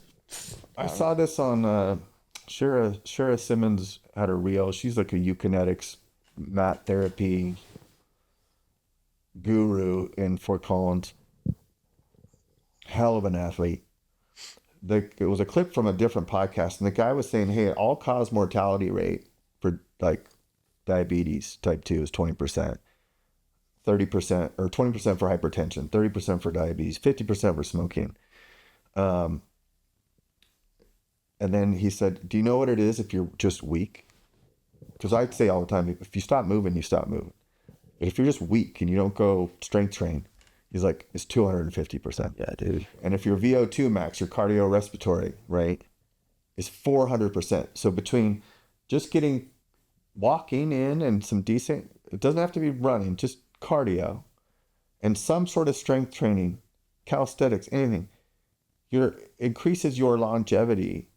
I saw this on Shira Simmons had a reel. She's like a eukinetics mat therapy guru in Fort Collins. Hell of an athlete. It was a clip from a different podcast, and the guy was saying, hey, all-cause mortality rate for like diabetes type 2 is 20%. 30% or 20% for hypertension, 30% for diabetes, 50% for smoking. And then he said, do you know what it is if you're just weak? Because I'd say all the time, if you stop moving, you stop moving. But if you're just weak and you don't go strength train, he's like, it's 250%. Yeah, dude. And if your VO2 max, your cardiorespiratory, right, is 400%. So between just walking in and some decent, it doesn't have to be running, just cardio and some sort of strength training, calisthenics, anything, increases your longevity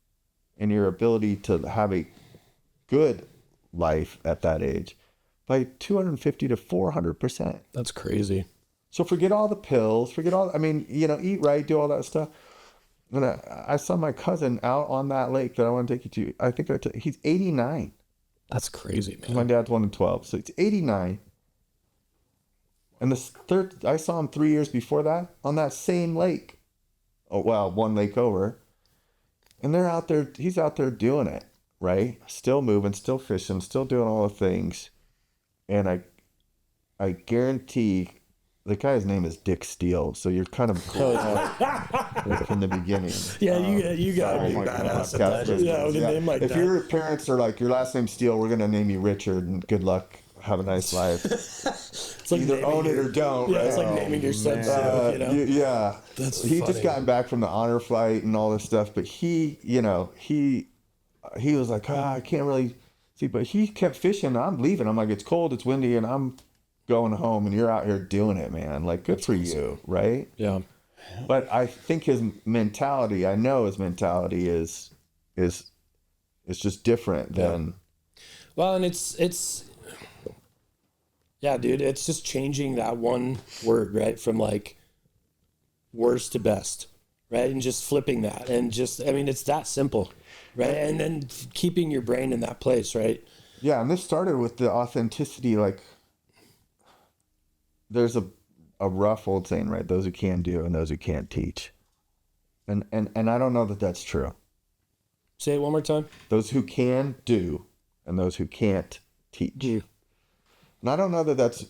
and your ability to have a good life at that age by 250 to 400%. That's crazy. So forget all the pills, eat right, do all that stuff. And I saw my cousin out on that lake that I want to take you to. I think he's 89. That's crazy, man. My dad's 1 in 12, so it's 89. And I saw him 3 years before that on that same lake. Oh, well, one lake over. And they're out there, he's out there doing it, right? Still moving, still fishing, still doing all the things. And I guarantee the guy's name is Dick Steele, so you're kind of from the beginning. Yeah, you got to be badass at that. Yeah, with a name like that. If your parents are like, your last name's Steele, we're going to name you Richard, and good luck. Have a nice life. It's like either own it or don't. Yeah, right? It's like naming your son. Yeah, that's he funny. Just gotten back from the honor flight and all this stuff, but he was like, I can't really see, but he kept fishing. I'm leaving. I'm like, it's cold, it's windy, and I'm going home, and you're out here doing it, man. Like, good for you, right? Yeah. But I think his mentality is just different than. Well, and it's. Yeah, dude, it's just changing that one word, right? From like worst to best, right? And just flipping that and it's that simple, right? And then keeping your brain in that place, right? Yeah, and this started with the authenticity. Like, there's a rough old saying, right? Those who can do and those who can't teach. And I don't know that that's true. Say it one more time. Those who can do and those who can't teach. And I don't know that that's,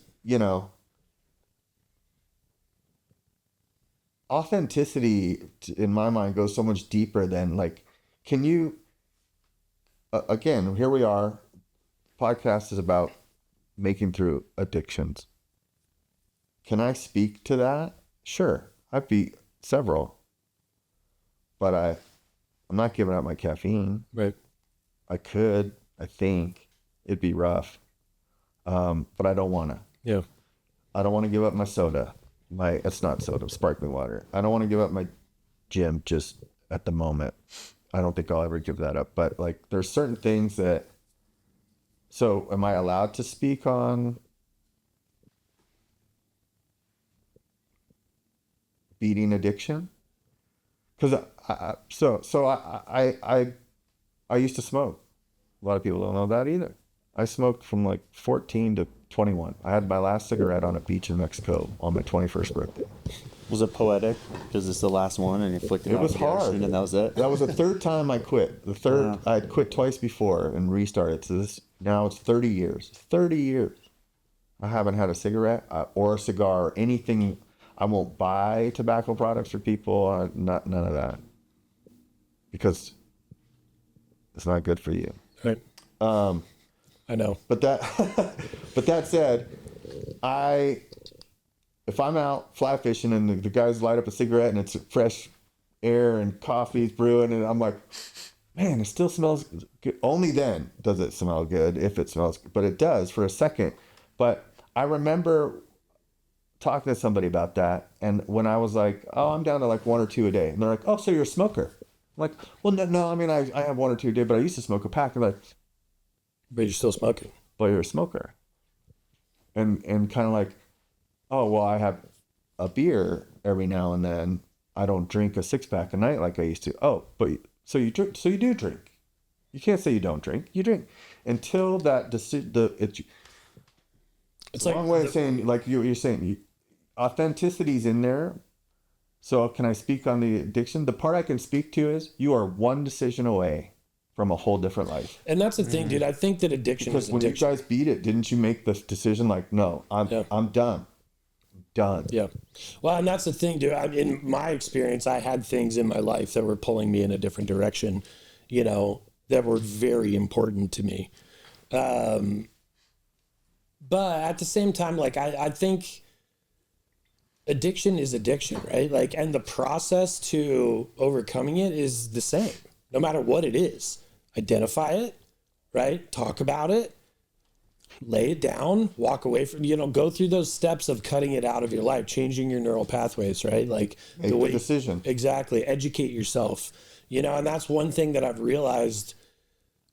authenticity in my mind goes so much deeper than like, can you, again, here we are. Podcast is about making through addictions. Can I speak to that? Sure. I've beat several, but I'm not giving up my caffeine. Right. I could, I think, it'd be rough. But I don't want to. Yeah. I don't want to give up my soda. It's not soda, sparkling water. I don't want to give up my gym just at the moment. I don't think I'll ever give that up. But like, there's certain things that. So, am I allowed to speak on beating addiction? Because I used to smoke. A lot of people don't know that either. I smoked from like 14 to 21. I had my last cigarette on a beach in Mexico on my 21st birthday. Was it poetic? Because it's the last one and you flicked it out. It was hard. And that was it? That was the third time I quit. The third, I had quit twice before and restarted. So now it's 30 years. 30 years. I haven't had a cigarette or a cigar or anything. I won't buy tobacco products for people. None of that. Because it's not good for you. Right. I know. But that said, if I'm out fly fishing and the guys light up a cigarette and it's fresh air and coffee's brewing and I'm like, man, it still smells good. Only then does it smell good, if it smells good. But it does for a second. But I remember talking to somebody about that, and when I was like, oh, I'm down to like 1 or 2 a day, and they're like, oh, so you're a smoker? I'm like, well, no, I mean, I have 1 or 2 a day, but I used to smoke a pack. And like, but you're still smoking. But you're a smoker. And kind of like, oh, well, I have a beer every now and then. I don't drink a 6-pack a night like I used to. Oh, but so you drink? So you do drink? You can't say you don't drink. You drink until that it's like a long way of saying, like you're saying, authenticity's in there. So can I speak on the addiction? The part I can speak to is you are one decision away from a whole different life. And that's the thing, dude. I think that addiction is addiction. Because when you guys beat it, didn't you make the decision like, no, I'm done. Done. Yeah. Well, and that's the thing, dude. In my experience, I had things in my life that were pulling me in a different direction, that were very important to me. But at the same time, like, I think addiction is addiction, right? Like, and the process to overcoming it is the same, no matter what it is. Identify it, right? Talk about it, lay it down, walk away from, go through those steps of cutting it out of your life, changing your neural pathways, right? Like, make the decision. Exactly. Educate yourself, and that's one thing that I've realized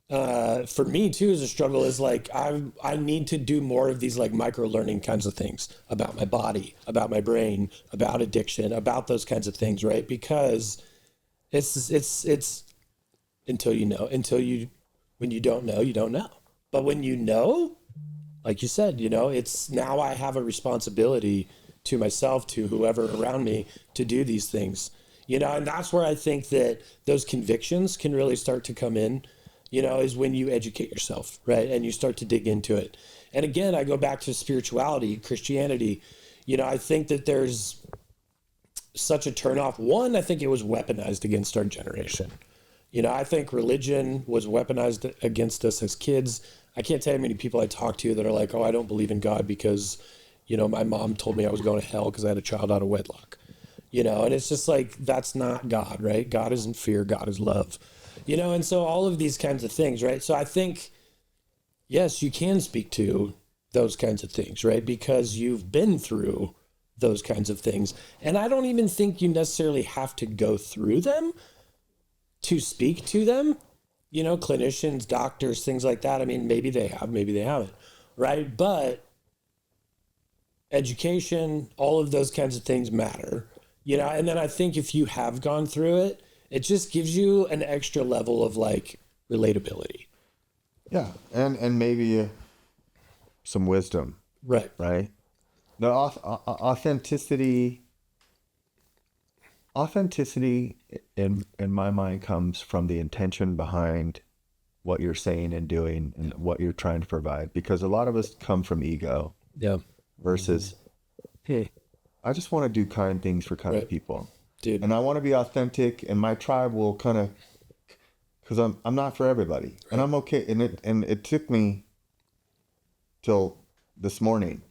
for me too, as a struggle, is like I need to do more of these like micro learning kinds of things about my body, about my brain, about addiction, about those kinds of things, right? Because it's until when you don't know, you don't know. But when you know, like you said, it's now I have a responsibility to myself, to whoever around me, to do these things, and that's where I think that those convictions can really start to come in. Is when you educate yourself, right? And you start to dig into it. And again, I go back to spirituality, Christianity. I think that there's such a turnoff. One, I think it was weaponized against our generation. I think religion was weaponized against us as kids. I can't tell you how many people I talk to that are like, oh, I don't believe in God because, my mom told me I was going to hell because I had a child out of wedlock. And it's just like, that's not God, right? God isn't fear, God is love. And so all of these kinds of things, right? So I think, yes, you can speak to those kinds of things, right? Because you've been through those kinds of things. And I don't even think you necessarily have to go through them to speak to them. Clinicians, doctors, things like that. I mean, maybe they have, maybe they haven't, right? But education, all of those kinds of things matter, and then I think if you have gone through it, it just gives you an extra level of like relatability. Yeah. And maybe some wisdom. Right. Right. The authenticity in my mind comes from the intention behind what you're saying and doing and what you're trying to provide, because a lot of us come from ego. Yeah. Versus, hey, I just want to do kind things for kind of people. Dude. And I want to be authentic, and my tribe will kind of, because I'm not for everybody, right. And I'm okay. And it took me till this morning,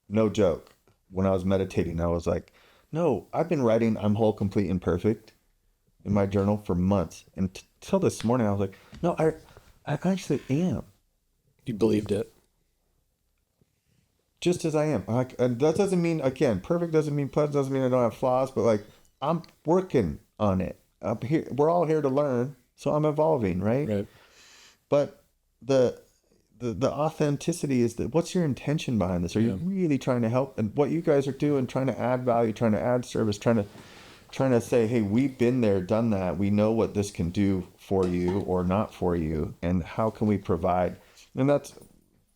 no joke, when I was meditating, I was like, no, I've been writing I'm whole, complete, and perfect in my journal for months, and till this morning I was like, no, I actually am. You believed it. Just as I am. Like, and that doesn't mean, again, perfect doesn't mean pleasant, doesn't mean I don't have flaws, but like, I'm working on it. I'm here. We're all here to learn, so I'm evolving, right? Right. But the authenticity is that what's your intention behind this? Are you really trying to help? And what you guys are doing, trying to add value, trying to add service, trying to say, hey, we've been there, done that. We know what this can do for you or not for you, and how can we provide? And that's,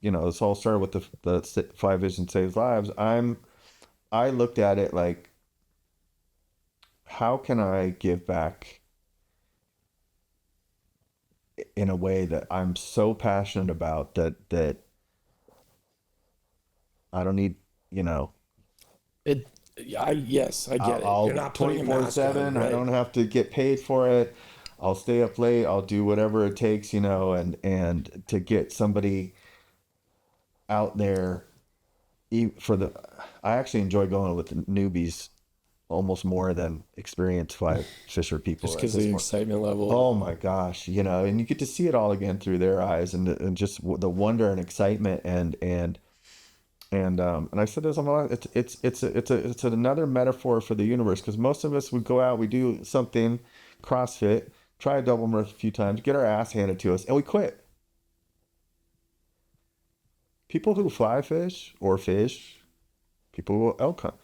this all started with the 5 Vision Saves Lives. I looked at it like, how can I give back in a way that I'm so passionate about that I don't need, It. Yes, I get it. I'll You're not putting a mask on, 24/7. right? I don't have to get paid for it. I'll stay up late. I'll do whatever it takes, and to get somebody out there I actually enjoy going with the newbies almost more than experienced fly fisher people. Just because of the excitement level. Oh my gosh, and you get to see it all again through their eyes, and just the wonder and excitement and I said this on my life, it's another metaphor for the universe, because most of us would go out, we do something, CrossFit, try a double mirth a few times, get our ass handed to us, and we quit. People who fly fish or fish, people who elk hunt,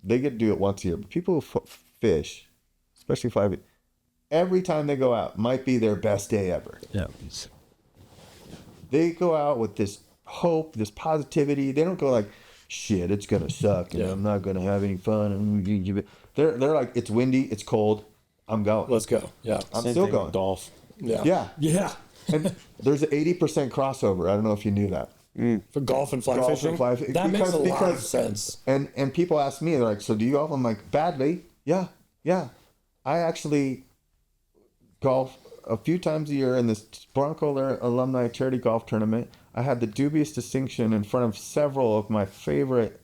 they get to do it once a year. But people who fish, especially fly fish, every time they go out might be their best day ever. Yeah. They go out with this hope, this positivity. They don't go like, shit, it's gonna suck, and I'm not gonna have any fun. They're like, it's windy, it's cold, I'm going. Let's go. Yeah. I'm still going. Golf. Yeah. And there's an 80% crossover. I don't know if you knew that. For golf and fly Golf fishing? and fly fishing. That makes a lot of sense. And people ask me, they're like, so do you golf? I'm like, badly. Yeah. I actually golf a few times a year in this Bronco alumni charity golf tournament. I had the dubious distinction in front of several of my favorite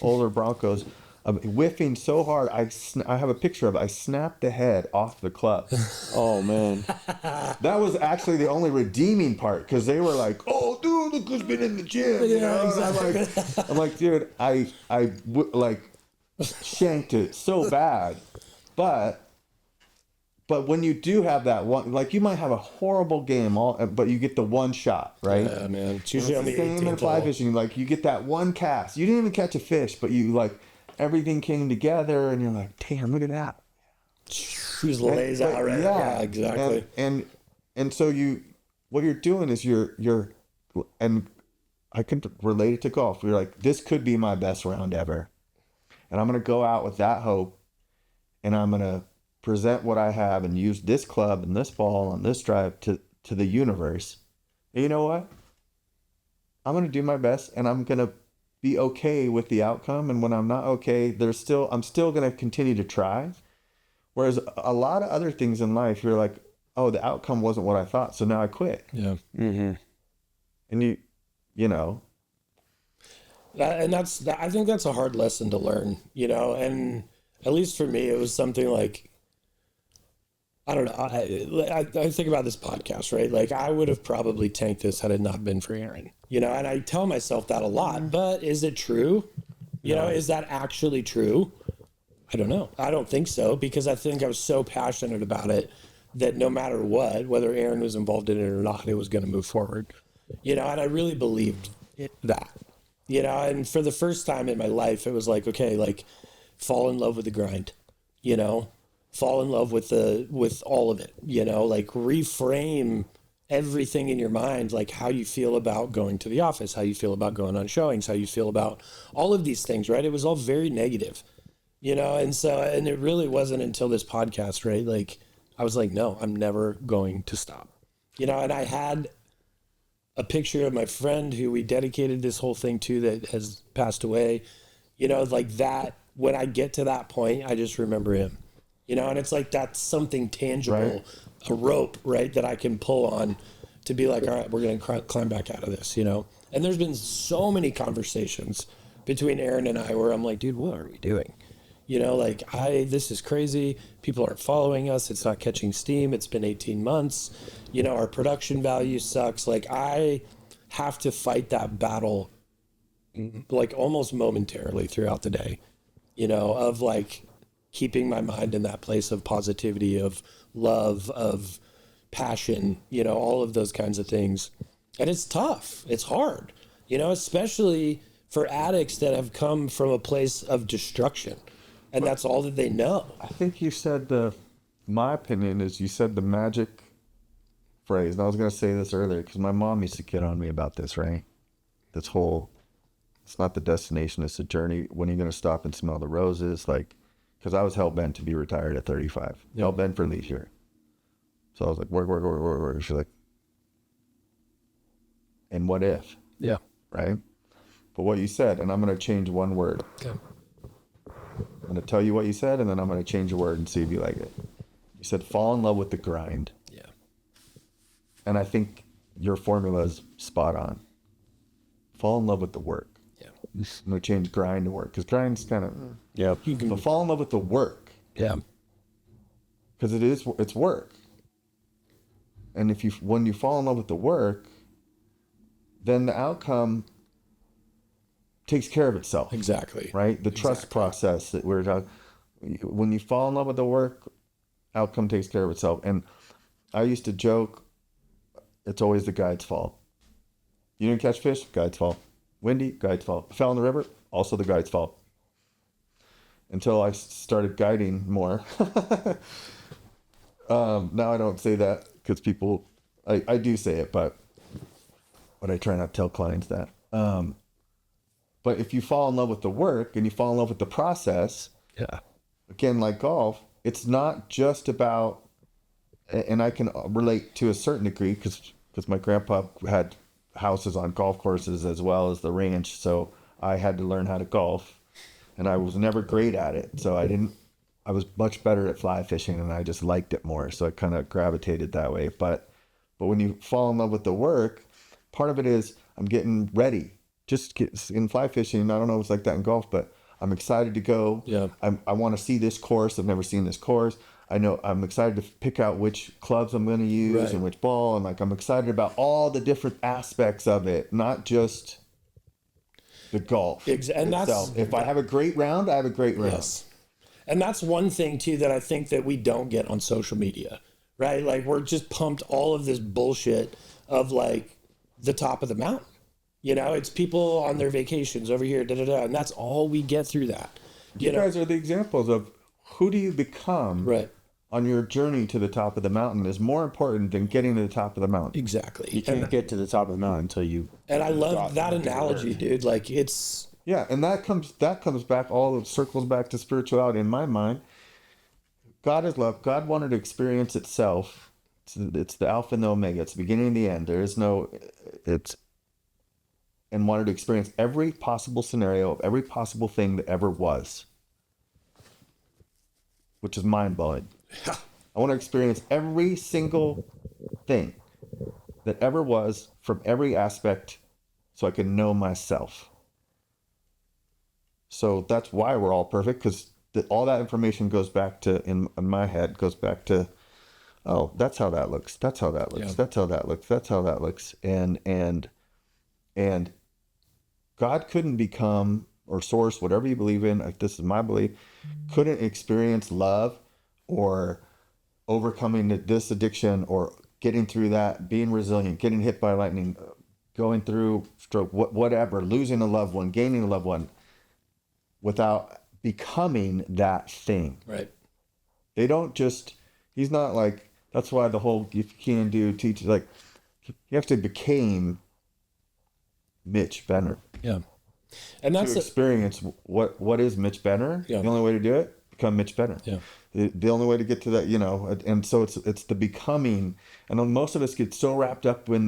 older Broncos of whiffing so hard, I have a picture of it. I snapped the head off the club. Oh, man. That was actually the only redeeming part, because they were like, "Oh, dude, look who's been in the gym." Exactly. I'm like, dude, I shanked it so bad, but when you do have that one, like, you might have a horrible game, but you get the one shot, right? Yeah, man. It's usually on the same in 18th fly hole. fishing. Like, you get that one cast. You didn't even catch a fish, but you everything came together, and you're like, damn, look at that. Who's lays out right? Yeah, exactly. And so what you're doing is you're and I can relate it to golf. You're like, this could be my best round ever, and I'm gonna go out with that hope, and I'm gonna present what I have and use this club and this ball on this drive to the universe. And you know what? I'm gonna do my best, and I'm gonna be okay with the outcome. And when I'm not okay, I'm still gonna continue to try. Whereas a lot of other things in life, you're like, oh, the outcome wasn't what I thought, so now I quit. Yeah. Mm-hmm. And And I think that's a hard lesson to learn, and at least for me, it was something like, I don't know. I think about this podcast, right? Like, I would have probably tanked this had it not been for Aaron, and I tell myself that a lot, but is it true? Is that actually true? I don't know. I don't think so, because I think I was so passionate about it that no matter what, whether Aaron was involved in it or not, it was going to move forward, and I really believed that, and for the first time in my life, it was like, okay, like, fall in love with the grind, fall in love with all of it, like, reframe everything in your mind, like how you feel about going to the office, how you feel about going on showings, how you feel about all of these things, right? It was all very negative, and it really wasn't until this podcast, right? Like, I was like, no, I'm never going to stop, and I had a picture of my friend who we dedicated this whole thing to that has passed away, like that. When I get to that point, I just remember him. And it's like, that's something tangible, right? A rope, right, that I can pull on to be like, all right, we're going to climb back out of this, And there's been so many conversations between Aaron and I where I'm like, dude, what are we doing? Like this is crazy. People aren't following us. It's not catching steam. It's been 18 months. Our production value sucks. Like I have to fight that battle like almost momentarily throughout the day, of like keeping my mind in that place of positivity, of love, of passion, all of those kinds of things. And it's tough. It's hard, especially for addicts that have come from a place of destruction. And that's all that they know. I think you said my opinion is you said the magic phrase. And I was going to say this earlier because my mom used to get on me about this, right? This whole, it's not the destination, it's the journey. When are you going to stop and smell the roses? Like, because I was hell-bent to be retired at 35. Yep. Hell-bent for leisure. So I was like, work. She's like, and what if? Yeah. Right? But what you said, and I'm going to change one word. Okay. I'm going to tell you what you said, and then I'm going to change a word and see if you like it. You said fall in love with the grind. Yeah. And I think your formula is spot on. Fall in love with the work. Yeah. I'm going to change grind to work, because grind's kind of... Yeah. But fall in love with the work. Yeah. Because it's work. And when you fall in love with the work, then the outcome takes care of itself. Exactly. Right? The trust process that we're talking. When you fall in love with the work, outcome takes care of itself. And I used to joke, it's always the guide's fault. You didn't catch fish? Guide's fault. Windy? Guide's fault. Fell in the river? Also the guide's fault. Until I started guiding more. Now I don't say that because people, I do say it, but I try not to tell clients that. But if you fall in love with the work and you fall in love with the process, yeah. Again, like golf, it's not just about, and I can relate to a certain degree because my grandpa had houses on golf courses as well as the ranch, so I had to learn how to golf, and I was never great at it, so I was much better at fly fishing, and I just liked it more, so I kind of gravitated that way. But when you fall in love with the work, part of it is I'm getting ready. Just in fly fishing, I don't know if it's like that in golf, but I'm excited to go. Yeah. I want to see this course. I've never seen this course. I know I'm excited to pick out which clubs I'm going to use right. and which ball. And like, I'm excited about all the different aspects of it, not just the golf and itself. If I have a great round, I have a great round. Yes. And that's one thing too, that I think that we don't get on social media, right? Like we're just pumped all of this bullshit of like the top of the mountain. It's people on their vacations over here, and that's all we get through that. You guys are the examples of who do you become right. on your journey to the top of the mountain is more important than getting to the top of the mountain. Exactly. You can't get to the top of the mountain until you... And I love that analogy, dude. Like, it's... Yeah, and that comes back, all it circles back to spirituality in my mind. God is love. God wanted to experience itself. It's the Alpha and the Omega. It's the beginning and the end. There is no... And wanted to experience every possible scenario of every possible thing that ever was, which is mind-blowing. I want to experience every single thing that ever was from every aspect so I can know myself. So that's why we're all perfect, because all that information goes back to, in my head, goes back to, oh, that's how that looks. That's how that looks. Yeah. That's how that looks. That's how that looks. And God couldn't become, or source, whatever you believe in, like this is my belief, couldn't experience love or overcoming this addiction or getting through that, being resilient, getting hit by lightning, going through stroke, whatever, losing a loved one, gaining a loved one, without becoming that thing. Right. They don't just, he's not like, that's why the whole if you can do teach, like, he actually became Mitch Benner. Yeah. And that's to experience what is Mitch Benner. Yeah. The only way to do it, become Mitch Benner. Yeah. The only way to get to that, and so it's the becoming. And most of us get so wrapped up in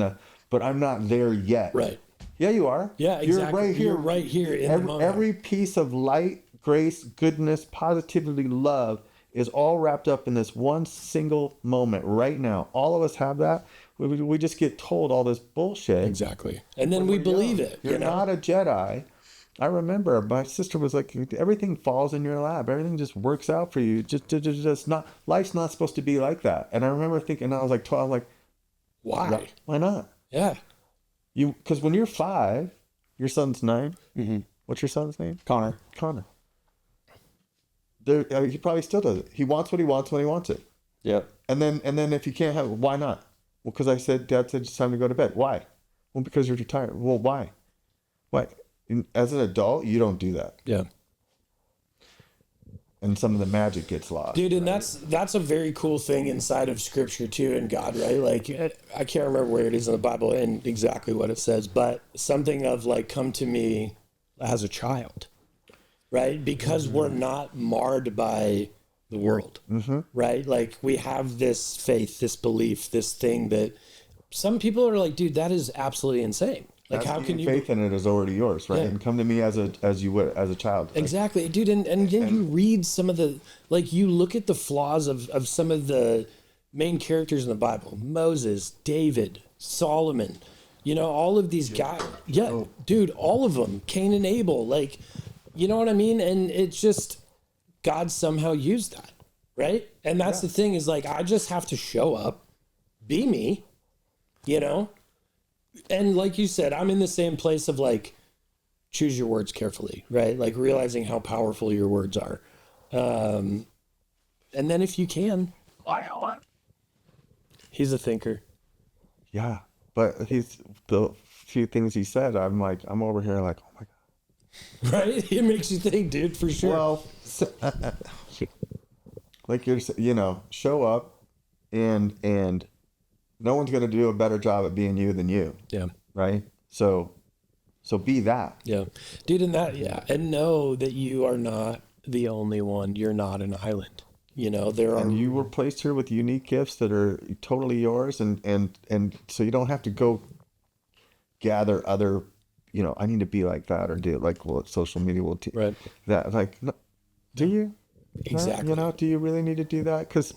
but I'm not there yet. Right. Yeah, you are. Yeah, exactly. You're right here in the moment. Every piece of light, grace, goodness, positivity, love is all wrapped up in this one single moment right now. All of us have that. We just get told all this bullshit. Exactly. And then we believe it. You're not a Jedi. I remember my sister was like, everything falls in your lap. Everything just works out for you. Just not, life's not supposed to be like that. And I remember thinking, I was like 12, like, Why? Why not? Yeah. Because when you're 5, your son's 9. Mm-hmm. What's your son's name? Connor. He probably still does it. He wants what he wants when he wants it. Yep. And then if you can't have it, why not? Well, because Dad said it's time to go to bed. Why? Well, because you're tired. Well, why? Why? As an adult, you don't do that. Yeah. And some of the magic gets lost. Dude, and that's a very cool thing inside of Scripture too, and God, right? Like, I can't remember where it is in the Bible and exactly what it says, but something of like, come to me as a child, right? Because we're not marred by the world, right? Like, we have this faith, this belief, this thing that some people are like, dude, that is absolutely insane. Like, how can you faith in it is already yours, right? Yeah. And come to me as you would as a child. Exactly, like, dude. And then you read some of the, like, you look at the flaws of some of the main characters in the Bible: Moses, David, Solomon. You know, all of these guys. Yeah, dude, all of them. Cain and Abel. Like, you know what I mean? And it's just God somehow used that, right? And that's the thing, is like, I just have to show up, be me, you know. And like you said, I'm in the same place of like, choose your words carefully, right? Like, realizing how powerful your words are. And then if you can, he's a thinker. Yeah. But the few things he said, I'm over here like, oh my God. Right? It makes you think, dude, for sure. Well, like show up and no one's going to do a better job at being you than you. Yeah. Right. So be that. Yeah. Dude, and know that you are not the only one. You're not an island. You know, and you were placed here with unique gifts that are totally yours. And so you don't have to go gather other, I need to be like that, or do like, well, social media will right. That, like, no, do you? Exactly. Do you really need to do that? Because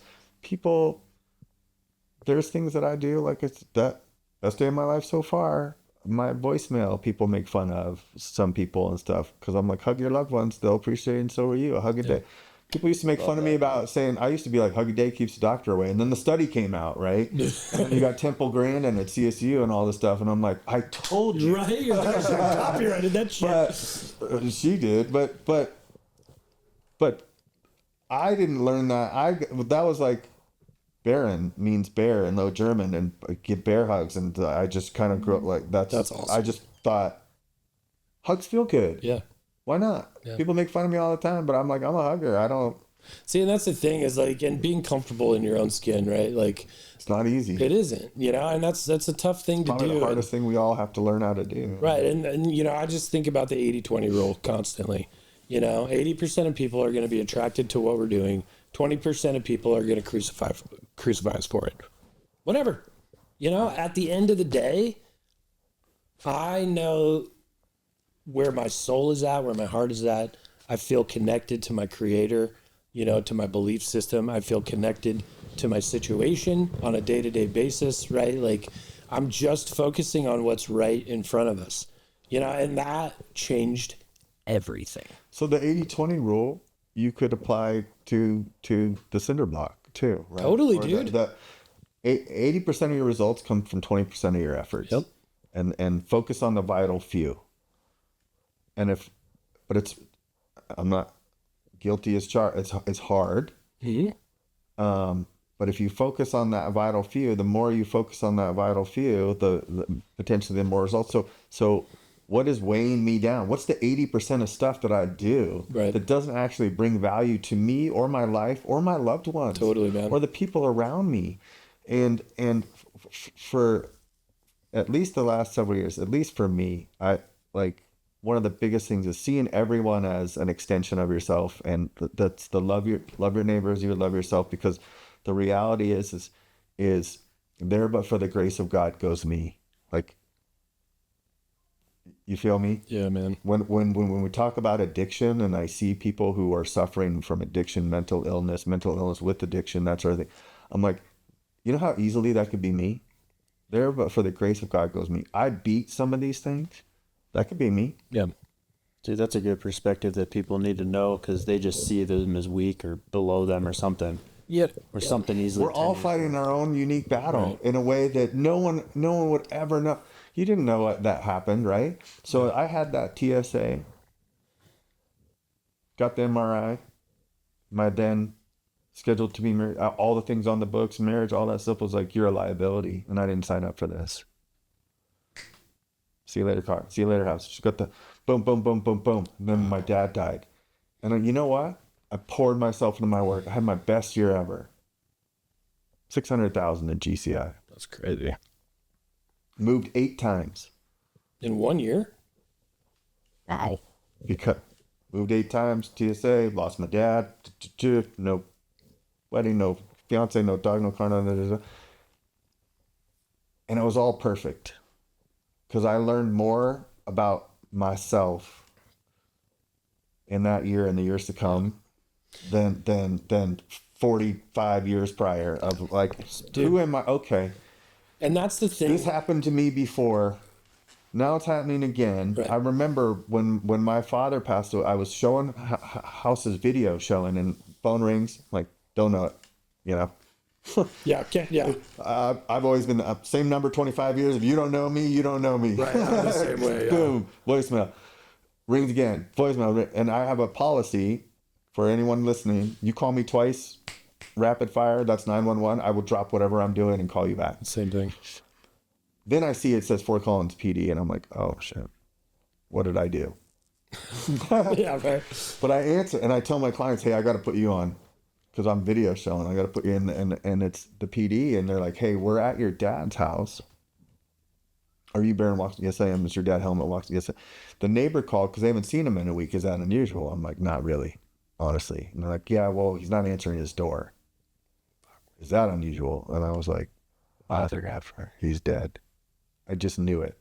there's things that I do, like, it's that best day of my life so far. My voicemail, people make fun of some people and stuff, because I'm like, hug your loved ones, they'll appreciate it, and so are you. A hug a day. People used to make fun of me about saying, I used to be like, hug a day keeps the doctor away. And then the study came out, right? And then you got Temple Grandin at CSU and all this stuff. And I'm like, I told you. Right? Copyrighted that shit. But she did. But I didn't learn that. That was like, Berin means bear in Low German, and give bear hugs. And I just kind of grew up like, that's awesome. I just thought, hugs feel good. Yeah. Why not? Yeah. People make fun of me all the time, but I'm like, I'm a hugger. I don't. See, and that's the thing, is like, and being comfortable in your own skin, right? Like, it's not easy. It isn't, and that's a tough thing to do. Probably the hardest thing we all have to learn how to do. Right. And I just think about the 80-20 rule constantly. 80% of people are going to be attracted to what we're doing. 20% of people are going to crucify us for it. Whatever. At the end of the day, I know where my soul is at, where my heart is at. I feel connected to my creator, to my belief system. I feel connected to my situation on a day-to-day basis, right? Like, I'm just focusing on what's right in front of us, and that changed everything. So the 80-20 rule, you could apply to the cinder block too, right? Totally, dude. 80% of your results come from 20% of your efforts. Yep. And focus on the vital few. I'm not guilty as charged. It's hard. Mm-hmm. But if you focus on that vital few, the more you focus on that vital few, the potentially the more results. So what is weighing me down? What's the 80% of stuff that I do that doesn't actually bring value to me or my life or my loved ones? Totally, man. Or the people around me. And for at least the last several years, at least for me, I like, one of the biggest things is seeing everyone as an extension of yourself, and that's the love your neighbors, you would love yourself, because the reality is there, but for the grace of God goes me. Like, you feel me? Yeah, man. When we talk about addiction, and I see people who are suffering from addiction, mental illness with addiction, that sort of thing, I'm like, you know how easily that could be me? There, but for the grace of God goes me. I beat some of these things. That could be me. Yeah. See, that's a good perspective that people need to know, because they just see them as weak or below them or something. Yeah. Or something easily. We're all fighting our own unique battle in a way that no one would ever know. You didn't know what that happened, right? So I had that TSA, got the MRI, my then scheduled to be married, all the things on the books, marriage, all that stuff was like, you're a liability, and I didn't sign up for this. See you later, car. See you later, house. She got the boom, boom, boom, boom, boom. And then my dad died. And you know what? I poured myself into my work. I had my best year ever. 600,000 in GCI. That's crazy. Moved 8 times. In 1 year? Wow. Because moved 8 times, TSA, lost my dad, no wedding, no fiance, no dog, no car, no. And it was all perfect. Because I learned more about myself in that year and the years to come than 45 years prior of like, dude, who am I? Okay. And that's the thing. This happened to me before. Now it's happening again. Right. I remember when my father passed away, I was showing House's video showing, and phone rings, like, don't know it, you know? Yeah, okay, yeah. I've always been the same number 25 years. If you don't know me, you don't know me. Right, I'm the same way. Yeah. Boom, voicemail. Rings again, voicemail. And I have a policy for anyone listening. You call me twice, rapid fire, that's 911. I will drop whatever I'm doing and call you back. Same thing. Then I see it says Fort Collins PD, and I'm like, oh, shit. What did I do? Yeah, right. But I answer, and I tell my clients, hey, I got to put you on. Because I'm video showing, I got to put you in, and it's the PD, and they're like, hey, we're at your dad's house. Are you Berin Wachsmann? Yes, I am. Is your dad Helmut Wachsmann? Yes. The neighbor called because they haven't seen him in a week. Is that unusual? I'm like, not really, honestly. And they're like, yeah, well, he's not answering his door. Is that unusual? And I was like, he's dead. I just knew it.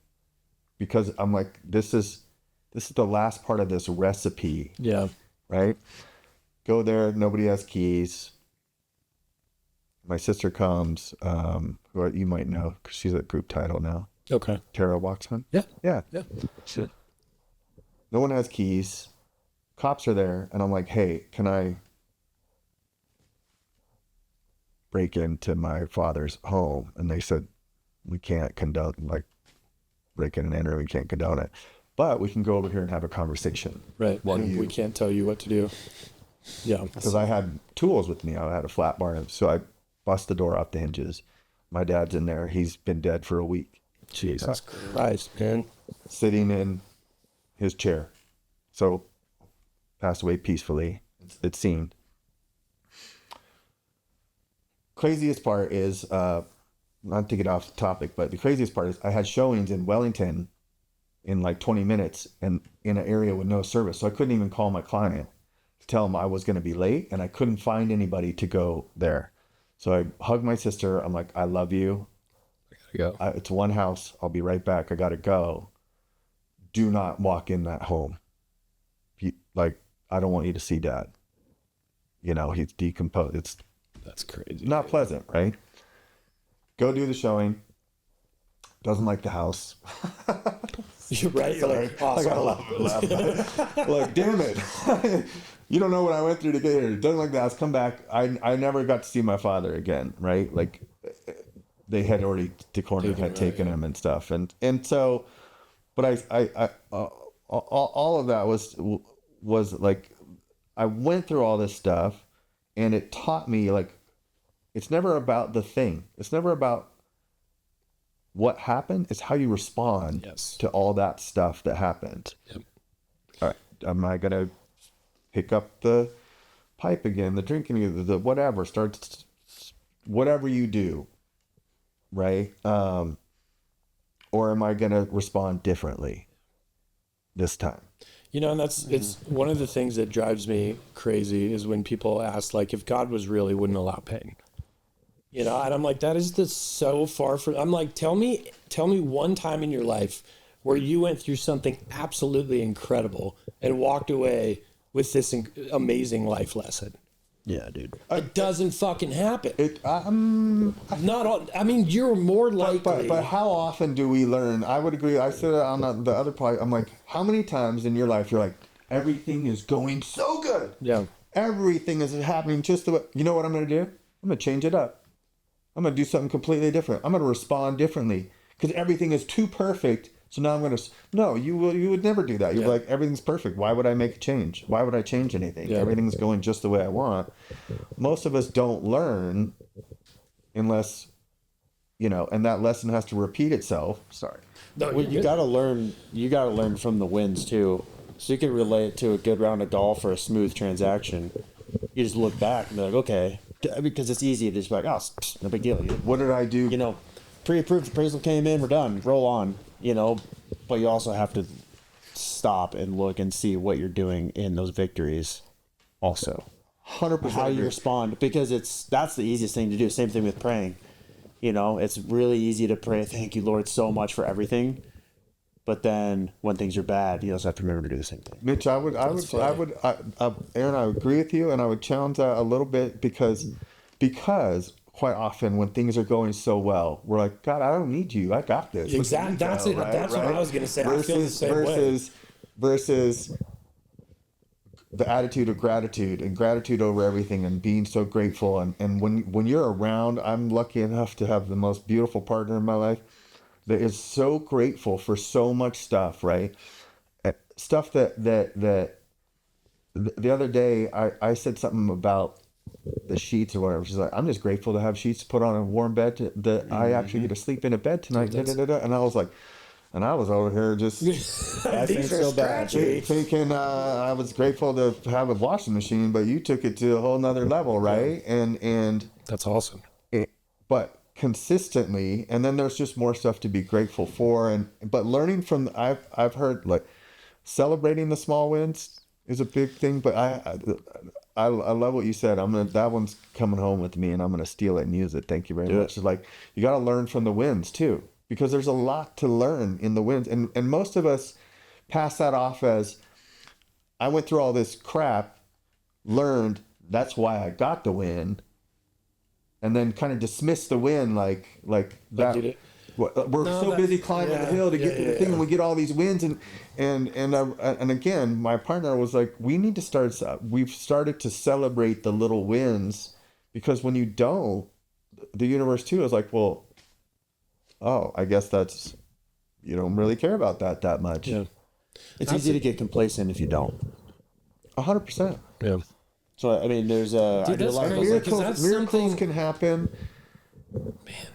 Because I'm like, this is the last part of this recipe. Yeah. Right? Go there, nobody has keys. My sister comes, who you might know because she's a group title now. Okay. Tara Wachsmann? Yeah. Yeah. Yeah. Shit. No one has keys. Cops are there, and I'm like, hey, can I break into my father's home? And they said, we can't condone, like, break in and enter, we can't condone it. But we can go over here and have a conversation. Right. We can't tell you what to do. Yeah. Because I had tools with me. I had a flat bar, so I bust the door off the hinges. My dad's in there. He's been dead for a week. Jesus Christ, man. Sitting in his chair. So, passed away peacefully, it seemed. Craziest part is, not to get off topic, but the craziest part is I had showings in Wellington in like 20 minutes and in an area with no service. So I couldn't even call my client to tell him I was going to be late, and I couldn't find anybody to go there. So I hugged my sister. I'm like, I love you. I gotta go. It's one house. I'll be right back. I got to go. Do not walk in that home. I don't want you to see Dad. You know, he's decomposed. That's crazy. Not pleasant, right? Go do the showing. Doesn't like the house. You're right. You're like, awesome. I gotta laugh. Like, damn it. You don't know what I went through to get here. Doesn't like the house. Come back. I never got to see my father again, right? Like, they had already, the coroner had taken him and stuff. And so, but I all of that was like, I went through all this stuff, and it taught me, like, it's never about the thing. It's never about what happened. It's how you respond to all that stuff that happened. Yep. All right. Am I going to pick up the pipe again, the drinking, the whatever, start whatever you do, right? Or am I going to respond differently this time? You know, and it's one of the things that drives me crazy is when people ask, like, if God was real, he wouldn't allow pain. You know, and I'm like, that is just so far from, I'm like, tell me one time in your life where you went through something absolutely incredible and walked away with this amazing life lesson. Yeah, dude. It doesn't fucking happen. Not all. I mean, you're more likely. But how often do we learn? I would agree. I said it on the other part. I'm like, how many times in your life you're like, everything is going so good. Yeah. Everything is happening just the way. You know what I'm going to do? I'm going to change it up. I'm going to do something completely different. I'm going to respond differently because everything is too perfect. So now I'm going to. No, you would never do that. You're like, everything's perfect. Why would I make a change? Why would I change anything? Yeah. Everything's going just the way I want. Most of us don't learn unless, and that lesson has to repeat itself. Sorry. No, well, you got to learn. You got to learn from the wins too. So you can relate it to a good round of golf or a smooth transaction. You just look back and be like, okay, because it's easy to just be like, oh, no big deal. What did I do? Pre-approved appraisal came in, we're done, roll on. But you also have to stop and look and see what you're doing in those victories. Also, 100% how you respond, because that's the easiest thing to do. Same thing with praying. It's really easy to pray, thank you, Lord, so much for everything. But then when things are bad, you also have to remember to do the same thing. Mitch, Aaron, I agree with you, and I would challenge that a little bit because quite often when things are going so well, we're like, God, I don't need you. I got this. Exactly. That's it. Right? That's what I was going to say. I feel the same way. Versus the attitude of gratitude and gratitude over everything and being so grateful. And when you're around, I'm lucky enough to have the most beautiful partner in my life that is so grateful for so much stuff, right? Stuff that the other day I said something about the sheets or whatever. She's like, I'm just grateful to have sheets put on a warm bed that I actually get to sleep in a bed tonight. And I was like, and I was over here just so bad, thinking I was grateful to have a washing machine, but you took it to a whole nother level, right? And that's awesome. But consistently, and then there's just more stuff to be grateful for, but learning from I've heard like celebrating the small wins is a big thing, but I love what you said. That one's coming home with me, and I'm gonna steal it and use it. Thank you very much. It's like you got to learn from the wins too, because there's a lot to learn in the wins, and most of us pass that off as I went through all this crap, learned, that's why I got the win. And then kind of dismiss the win like that. We're so busy climbing the hill to get to the thing, and we get all these wins, and again, my partner was like, we need to start. We've started to celebrate the little wins, because when you don't, the universe too is like, well, oh, I guess that's, you don't really care about that much. Yeah, it's easy to get complacent if you don't. 100%. Yeah. So I mean, there's miracles can happen. Man,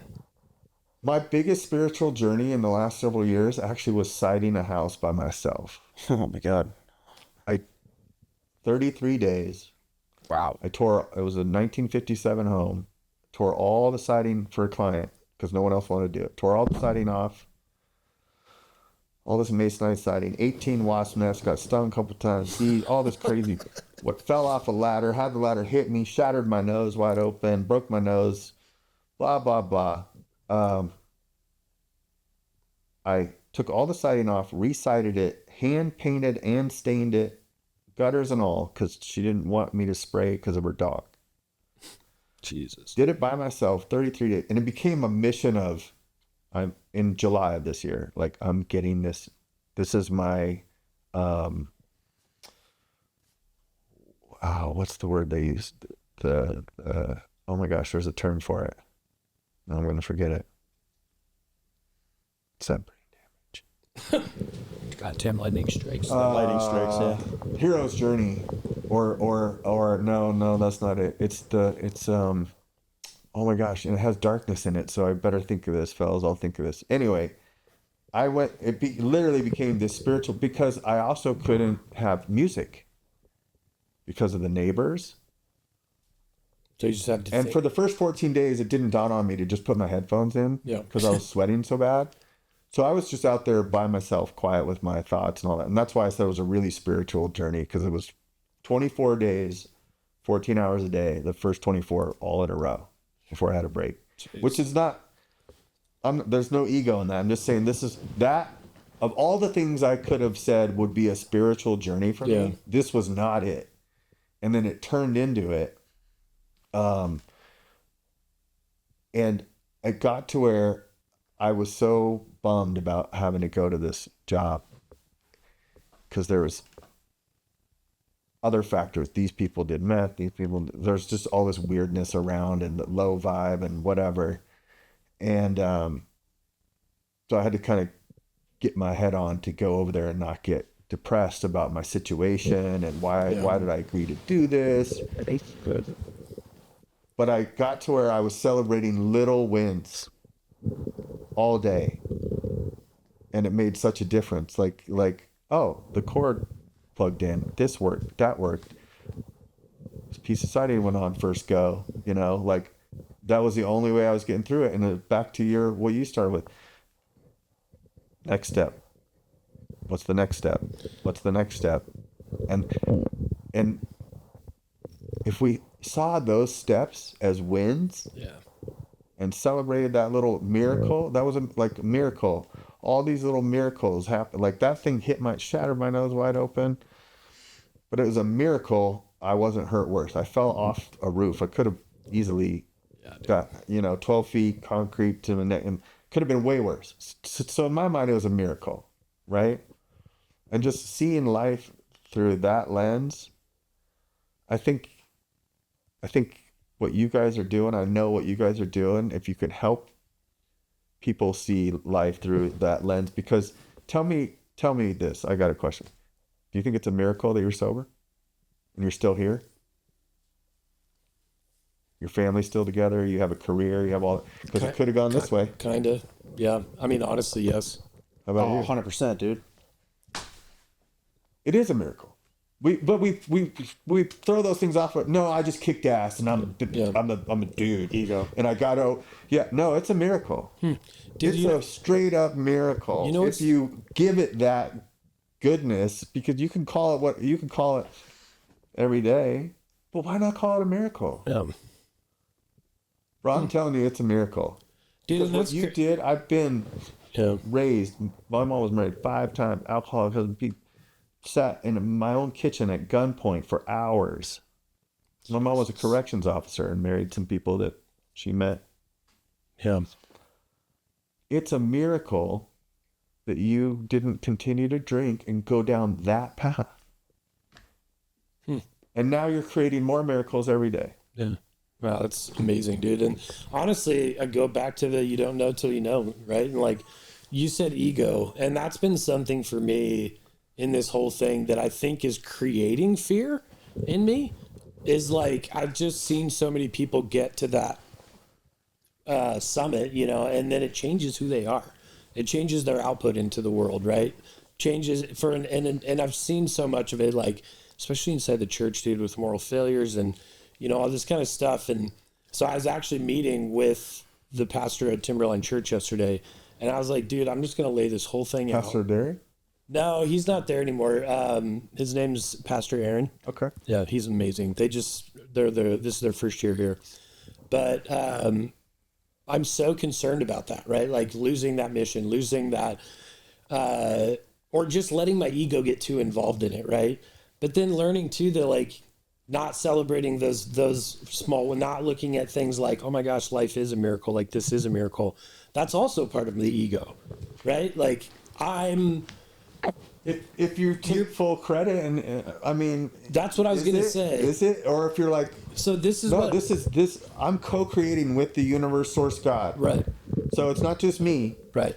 my biggest spiritual journey in the last several years actually was siding a house by myself. Oh my God! 33 days. Wow! It was a 1957 home. Tore all the siding for a client because no one else wanted to do it. Tore all the siding off. All this masonite siding, 18 wasp nests, got stung a couple times, all this crazy. What fell off a ladder, had the ladder hit me, shattered my nose wide open, broke my nose, blah, blah, blah. I took all the siding off, re-sided it, hand painted and stained it, gutters and all, because she didn't want me to spray because of her dog. Jesus. Did it by myself, 33 days. And it became a mission of, I'm in July of this year. Like, I'm getting this. This is my, what's the word they used? Oh my gosh, there's a term for it. Now I'm going to forget it. It's that brain damage. Goddamn lightning strikes. Lightning strikes, yeah. Hero's journey, or no, that's not it. It's oh my gosh, and it has darkness in it, so I better think of this, fellas. I'll think of this. Anyway, literally became this spiritual, because I also couldn't have music because of the neighbors. So you just had to for the first 14 days, it didn't dawn on me to just put my headphones in, because I was sweating so bad. So I was just out there by myself, quiet with my thoughts and all that. And that's why I said it was a really spiritual journey, because it was 24 days, 14 hours a day, the first 24 all in a row before I had a break. Jeez. Which is not, there's no ego in that. I'm just saying of all the things I could have said would be a spiritual journey for me, this was not it. And then it turned into it. And it got to where I was so bummed about having to go to this job because there was other factors. These people did meth. There's just all this weirdness around and the low vibe and whatever. And so I had to kind of get my head on to go over there and not get depressed about my situation and why did I agree to do this. But I got to where I was celebrating little wins all day, and it made such a difference. Like oh, the cord plugged in, this worked, that worked, this piece of siding went on first go, like that was the only way I was getting through it. And back to what you started with, next step, what's the next step, and if we saw those steps as wins, and celebrated that little miracle, that was like a miracle. All these little miracles happened. Like that thing shattered my nose wide open, but it was a miracle. I wasn't hurt worse. I fell off a roof. I could have easily got 12 feet concrete to the neck, and could have been way worse. So in my mind, it was a miracle, right? And just seeing life through that lens, I think what you guys are doing, I know what you guys are doing, if you could help people see life through that lens, because tell me this, I got a question. Do you think it's a miracle that you're sober and you're still here? Your family's still together, you have a career, you have all, because it could have gone this way. Kind of, yeah. I mean, honestly, yes. How about you? 100%, dude. It is a miracle. We throw those things off. No, I just kicked ass, and I'm a dude. Ego. And I got to. Yeah, no, it's a miracle. Dude, it's a straight up miracle. If you give it that goodness, because you can call it every day, but why not call it a miracle? Yeah. Bro, I'm telling you, it's a miracle. Dude, what you did, I've been raised. My mom was married 5 times. Alcoholic. Sat in my own kitchen at gunpoint for hours. My mom was a corrections officer and married some people that she met. Yeah. It's a miracle that you didn't continue to drink and go down that path. And now you're creating more miracles every day. Yeah. Wow, that's amazing, dude. And honestly, I go back to the you don't know till you know, right? And like you said, ego. And that's been something for me in this whole thing that I think is creating fear in me, is like I've just seen so many people get to that summit, and then it changes who they are. It changes their output into the world, right? Changes and I've seen so much of it, like especially inside the church, dude, with moral failures and all this kind of stuff. And so I was actually meeting with the pastor at Timberline Church yesterday, and I was like, dude, I'm just gonna lay this whole thing out. Pastor Derry? No, he's not there anymore. His name's Pastor Aaron. Okay. Yeah, he's amazing. This is their first year here. But I'm so concerned about that, right? Like losing that mission, losing that, or just letting my ego get too involved in it, right? But then learning too that like not celebrating those small, not looking at things like, oh my gosh, life is a miracle, like this is a miracle. That's also part of the ego, right? Like If you take full credit, and I mean, that's what I was going to say. Is it, or if you're like, so this is this. I'm co-creating with the universe, source, God. Right. So it's not just me. Right.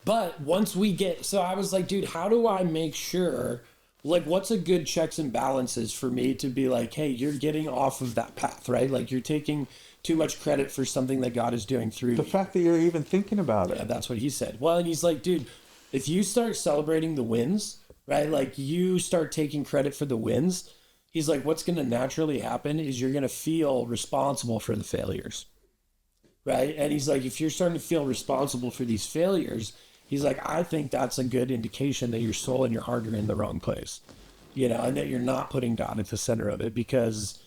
But once we get, so I was like, dude, how do I make sure? Like, what's a good checks and balances for me to be like, hey, you're getting off of that path, right? Like you're taking too much credit for something that God is doing through the fact that you're even thinking about it. Yeah, that's what he said. Well, and he's like, dude, if you start celebrating the wins, right? Like you start taking credit for the wins, he's like, what's going to naturally happen is you're going to feel responsible for the failures, right? And he's like, if you're starting to feel responsible for these failures, he's like, I think that's a good indication that your soul and your heart are in the wrong place, and that you're not putting God at the center of it, because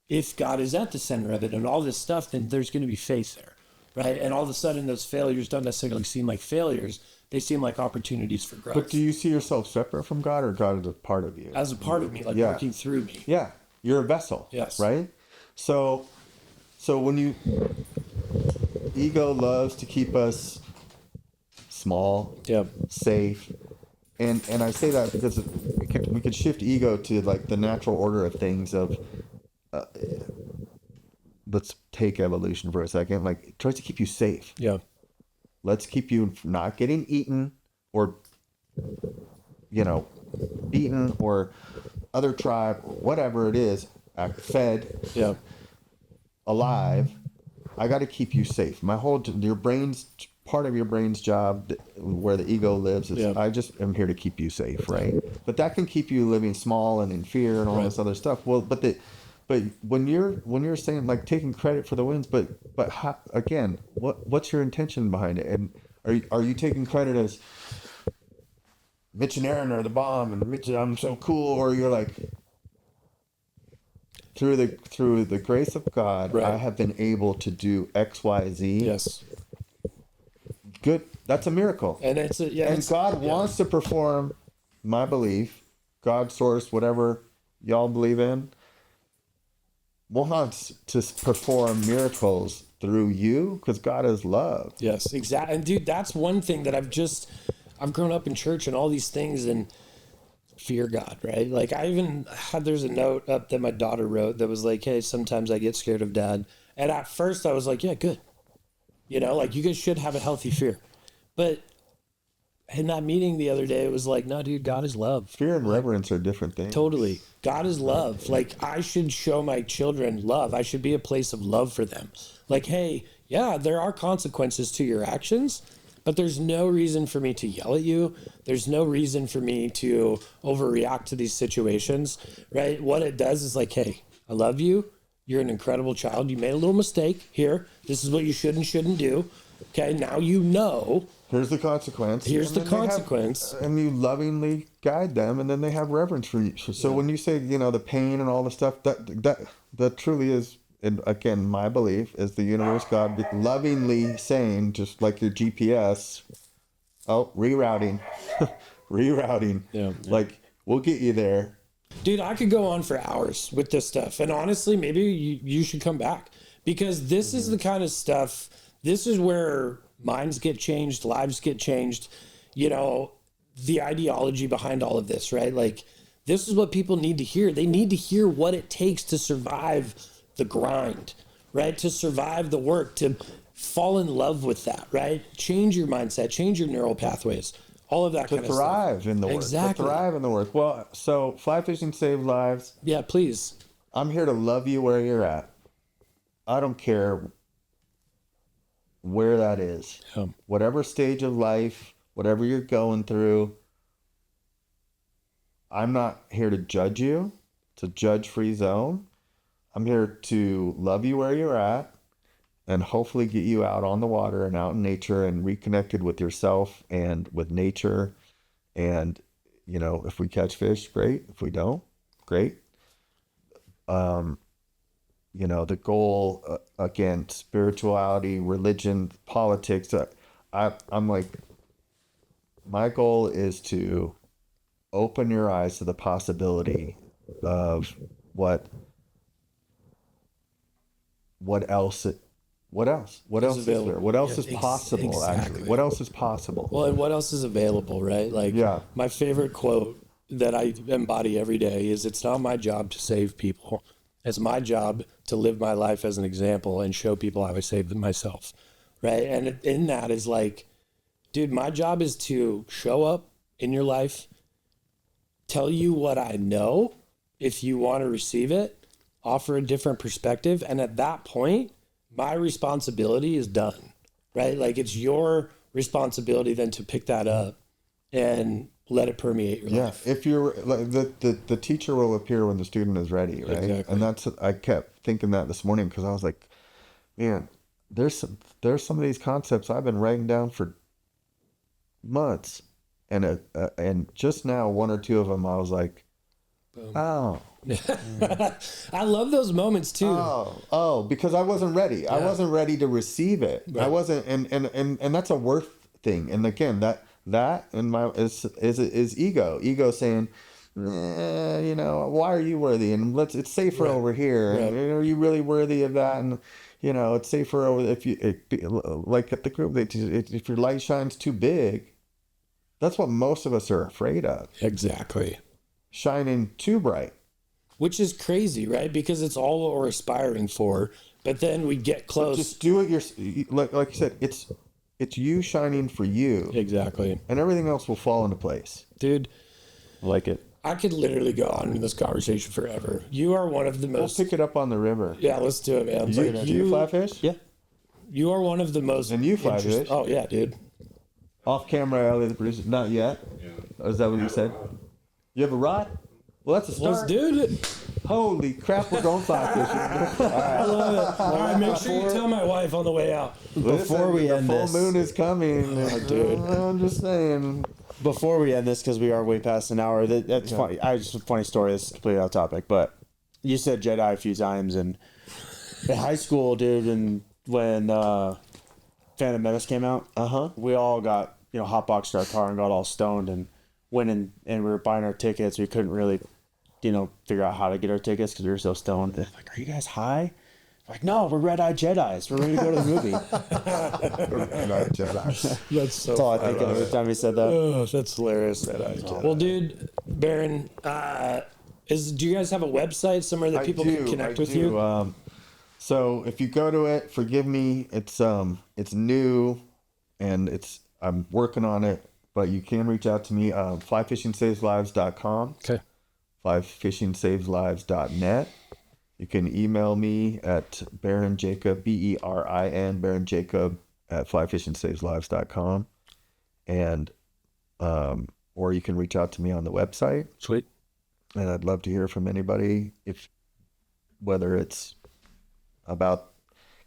if God is at the center of it and all this stuff, then there's going to be faith there, right? And all of a sudden those failures don't necessarily seem like failures. They seem like opportunities for growth. But do you see yourself separate from God, or God is a part of you? As a part of me, like working through me. Yeah. You're a vessel. Yes. Right? So when ego loves to keep us small, safe, and I say that because we could shift ego to like the natural order of things of, let's take evolution for a second. Like it tries to keep you safe. Yeah. Let's keep you from not getting eaten or, beaten or other tribe, whatever it is, fed, alive. I got to keep you safe. Part of your brain's job, where the ego lives, is I just am here to keep you safe, right? But that can keep you living small and in fear and all this other stuff. Well, but when you're saying like taking credit for the wins, but how, again, what's your intention behind it? And are you taking credit as Mitch and Aaron are the bomb and Mitch, I'm so cool, or you're like, through the grace of God, I have been able to do X, Y, Z. Yes. Good. That's a miracle. And God wants to perform, my belief, God, source, whatever y'all believe in, wants to perform miracles through you because God is love. Yes, exactly. And dude, that's one thing that I've grown up in church and all these things and fear God, right? Like there's a note up that my daughter wrote that was like, hey, sometimes I get scared of dad. And at first I was like, yeah, good. Like you guys should have a healthy fear. But in that meeting the other day, it was like, no, dude, God is love. Fear and reverence are different things. Totally. God is love. Like I should show my children love. I should be a place of love for them. Like, hey, yeah, there are consequences to your actions, but there's no reason for me to yell at you. There's no reason for me to overreact to these situations, right? What it does is like, hey, I love you. You're an incredible child. You made a little mistake here. This is what you should and shouldn't do. Okay, now you know. Here's the consequence. Here's the consequence. And you lovingly guide them, and then they have reverence for you. So when you say, the pain and all the stuff, that truly is, and again, my belief is the universe, God lovingly saying, just like your GPS, rerouting. Yeah. Like, we'll get you there. Dude, I could go on for hours with this stuff. And honestly, maybe you should come back because this is the kind of stuff, this is where minds get changed, lives get changed, the ideology behind all of this, right? Like, this is what people need to hear. They need to hear what it takes to survive the grind, right? To survive the work, to fall in love with that, right? Change your mindset, change your neural pathways. All of that kind of stuff. To thrive in the work. Exactly. To thrive in the work. Well, so fly fishing saved lives. Yeah, please. I'm here to love you where you're at. I don't care where that is. Whatever stage of life, whatever you're going through, I'm not here to judge you. It's a judge-free zone. I'm here to love you where you're at and hopefully get you out on the water and out in nature and reconnected with yourself and with nature. And, if we catch fish, great. If we don't, great. The goal, again, spirituality, religion, politics. I'm like, my goal is to open your eyes to the possibility of what else is there? What else is possible, exactly. actually? What else is possible? Well, and what else is available, right? Like, my favorite quote that I embody every day is, it's not my job to save people. It's my job to live my life as an example and show people how I saved myself, right? And in that is like, dude, my job is to show up in your life, tell you what I know, if you want to receive it, offer a different perspective. And at that point, my responsibility is done, right? Like, it's your responsibility then to pick that up and let it permeate your life. If you're like the teacher will appear when the student is ready, right? Exactly. And I kept thinking that this morning because I was like, man, there's some of these concepts I've been writing down for months, and just now one or two of them I was like, boom. Oh. I love those moments too. Because I wasn't ready. Yeah. I wasn't ready to receive it. Right. I wasn't, and that's a worth thing. And again, that in my is ego saying, why are you worthy? And it's safer over here. Right. And, are you really worthy of that? And it's safer over like at the group. If your light shines too big, that's what most of us are afraid of. Exactly. Shining too bright. Which is crazy, right? Because it's all we're aspiring for. But then we get close. So just do it like you said. It's you shining for you. Exactly. And everything else will fall into place. Dude, I like it. I could literally go on in this conversation forever. You are one of the most... We'll pick it up on the river. Yeah, let's do it, man. Do you fly fish? Yeah. You are one of the most... And you fly fish? Oh, yeah, dude. Off camera, Elliot, the producer. Not yet. Yeah. Is that what you said? You have a rod? Well, that's a start. Let's do it. Holy crap, we're going fly fishing. I love it. All right, make sure you tell my wife on the way out. Before we end the full this, moon is coming. Dude. I'm just saying. Before we end this, because we are way past an hour, that's funny. Just a funny story. This is completely off topic, but you said Jedi a few times, and in high school, dude, and when Phantom Menace came out, we all got hotboxed our car and got all stoned and went in, and we were buying our tickets. We couldn't really figure out how to get our tickets because we were so stoned. They're like, "Are you guys high?" I'm like, "No, we're red-eyed Jedis. We're ready to go to the movie." Red-eyed Jedi. That's all I think of every time he said that. Oh, that's hilarious. Well, dude, Berin, do you guys have a website somewhere that people can connect with you? So if you go to it, forgive me, it's new, and I'm working on it, but you can reach out to me, flyfishingsaves.lives.com. Okay. flyfishingsaves.lives.net. You can email me at Berin Jacob, BERIN, Berin Jacob at flyfishingsaves.lives.com. And, or you can reach out to me on the website. Sweet. And I'd love to hear from anybody, whether it's about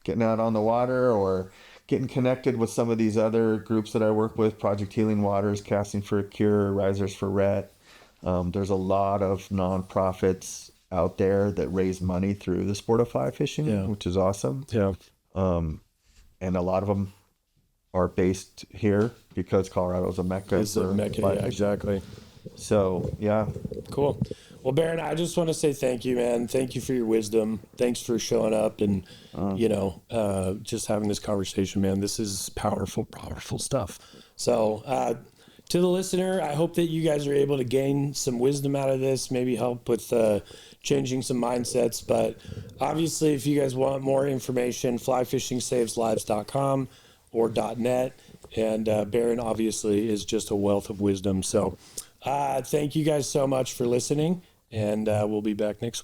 getting out on the water or getting connected with some of these other groups that I work with, Project Healing Waters, Casting for a Cure, Risers for Rhett. There's a lot of nonprofits out there that raise money through the sport of fly fishing, which is awesome. Yeah. And a lot of them are based here because Colorado's a mecca. It's a mecca, yeah, exactly. So, yeah. Cool. Well, Berin, I just want to say thank you, man. Thank you for your wisdom. Thanks for showing up and, just having this conversation, man. This is powerful, powerful stuff. So, to the listener, I hope that you guys are able to gain some wisdom out of this, maybe help with changing some mindsets. But obviously, if you guys want more information, flyfishingsaves.lives.com or .net. And Berin obviously is just a wealth of wisdom. So thank you guys so much for listening, and we'll be back next week.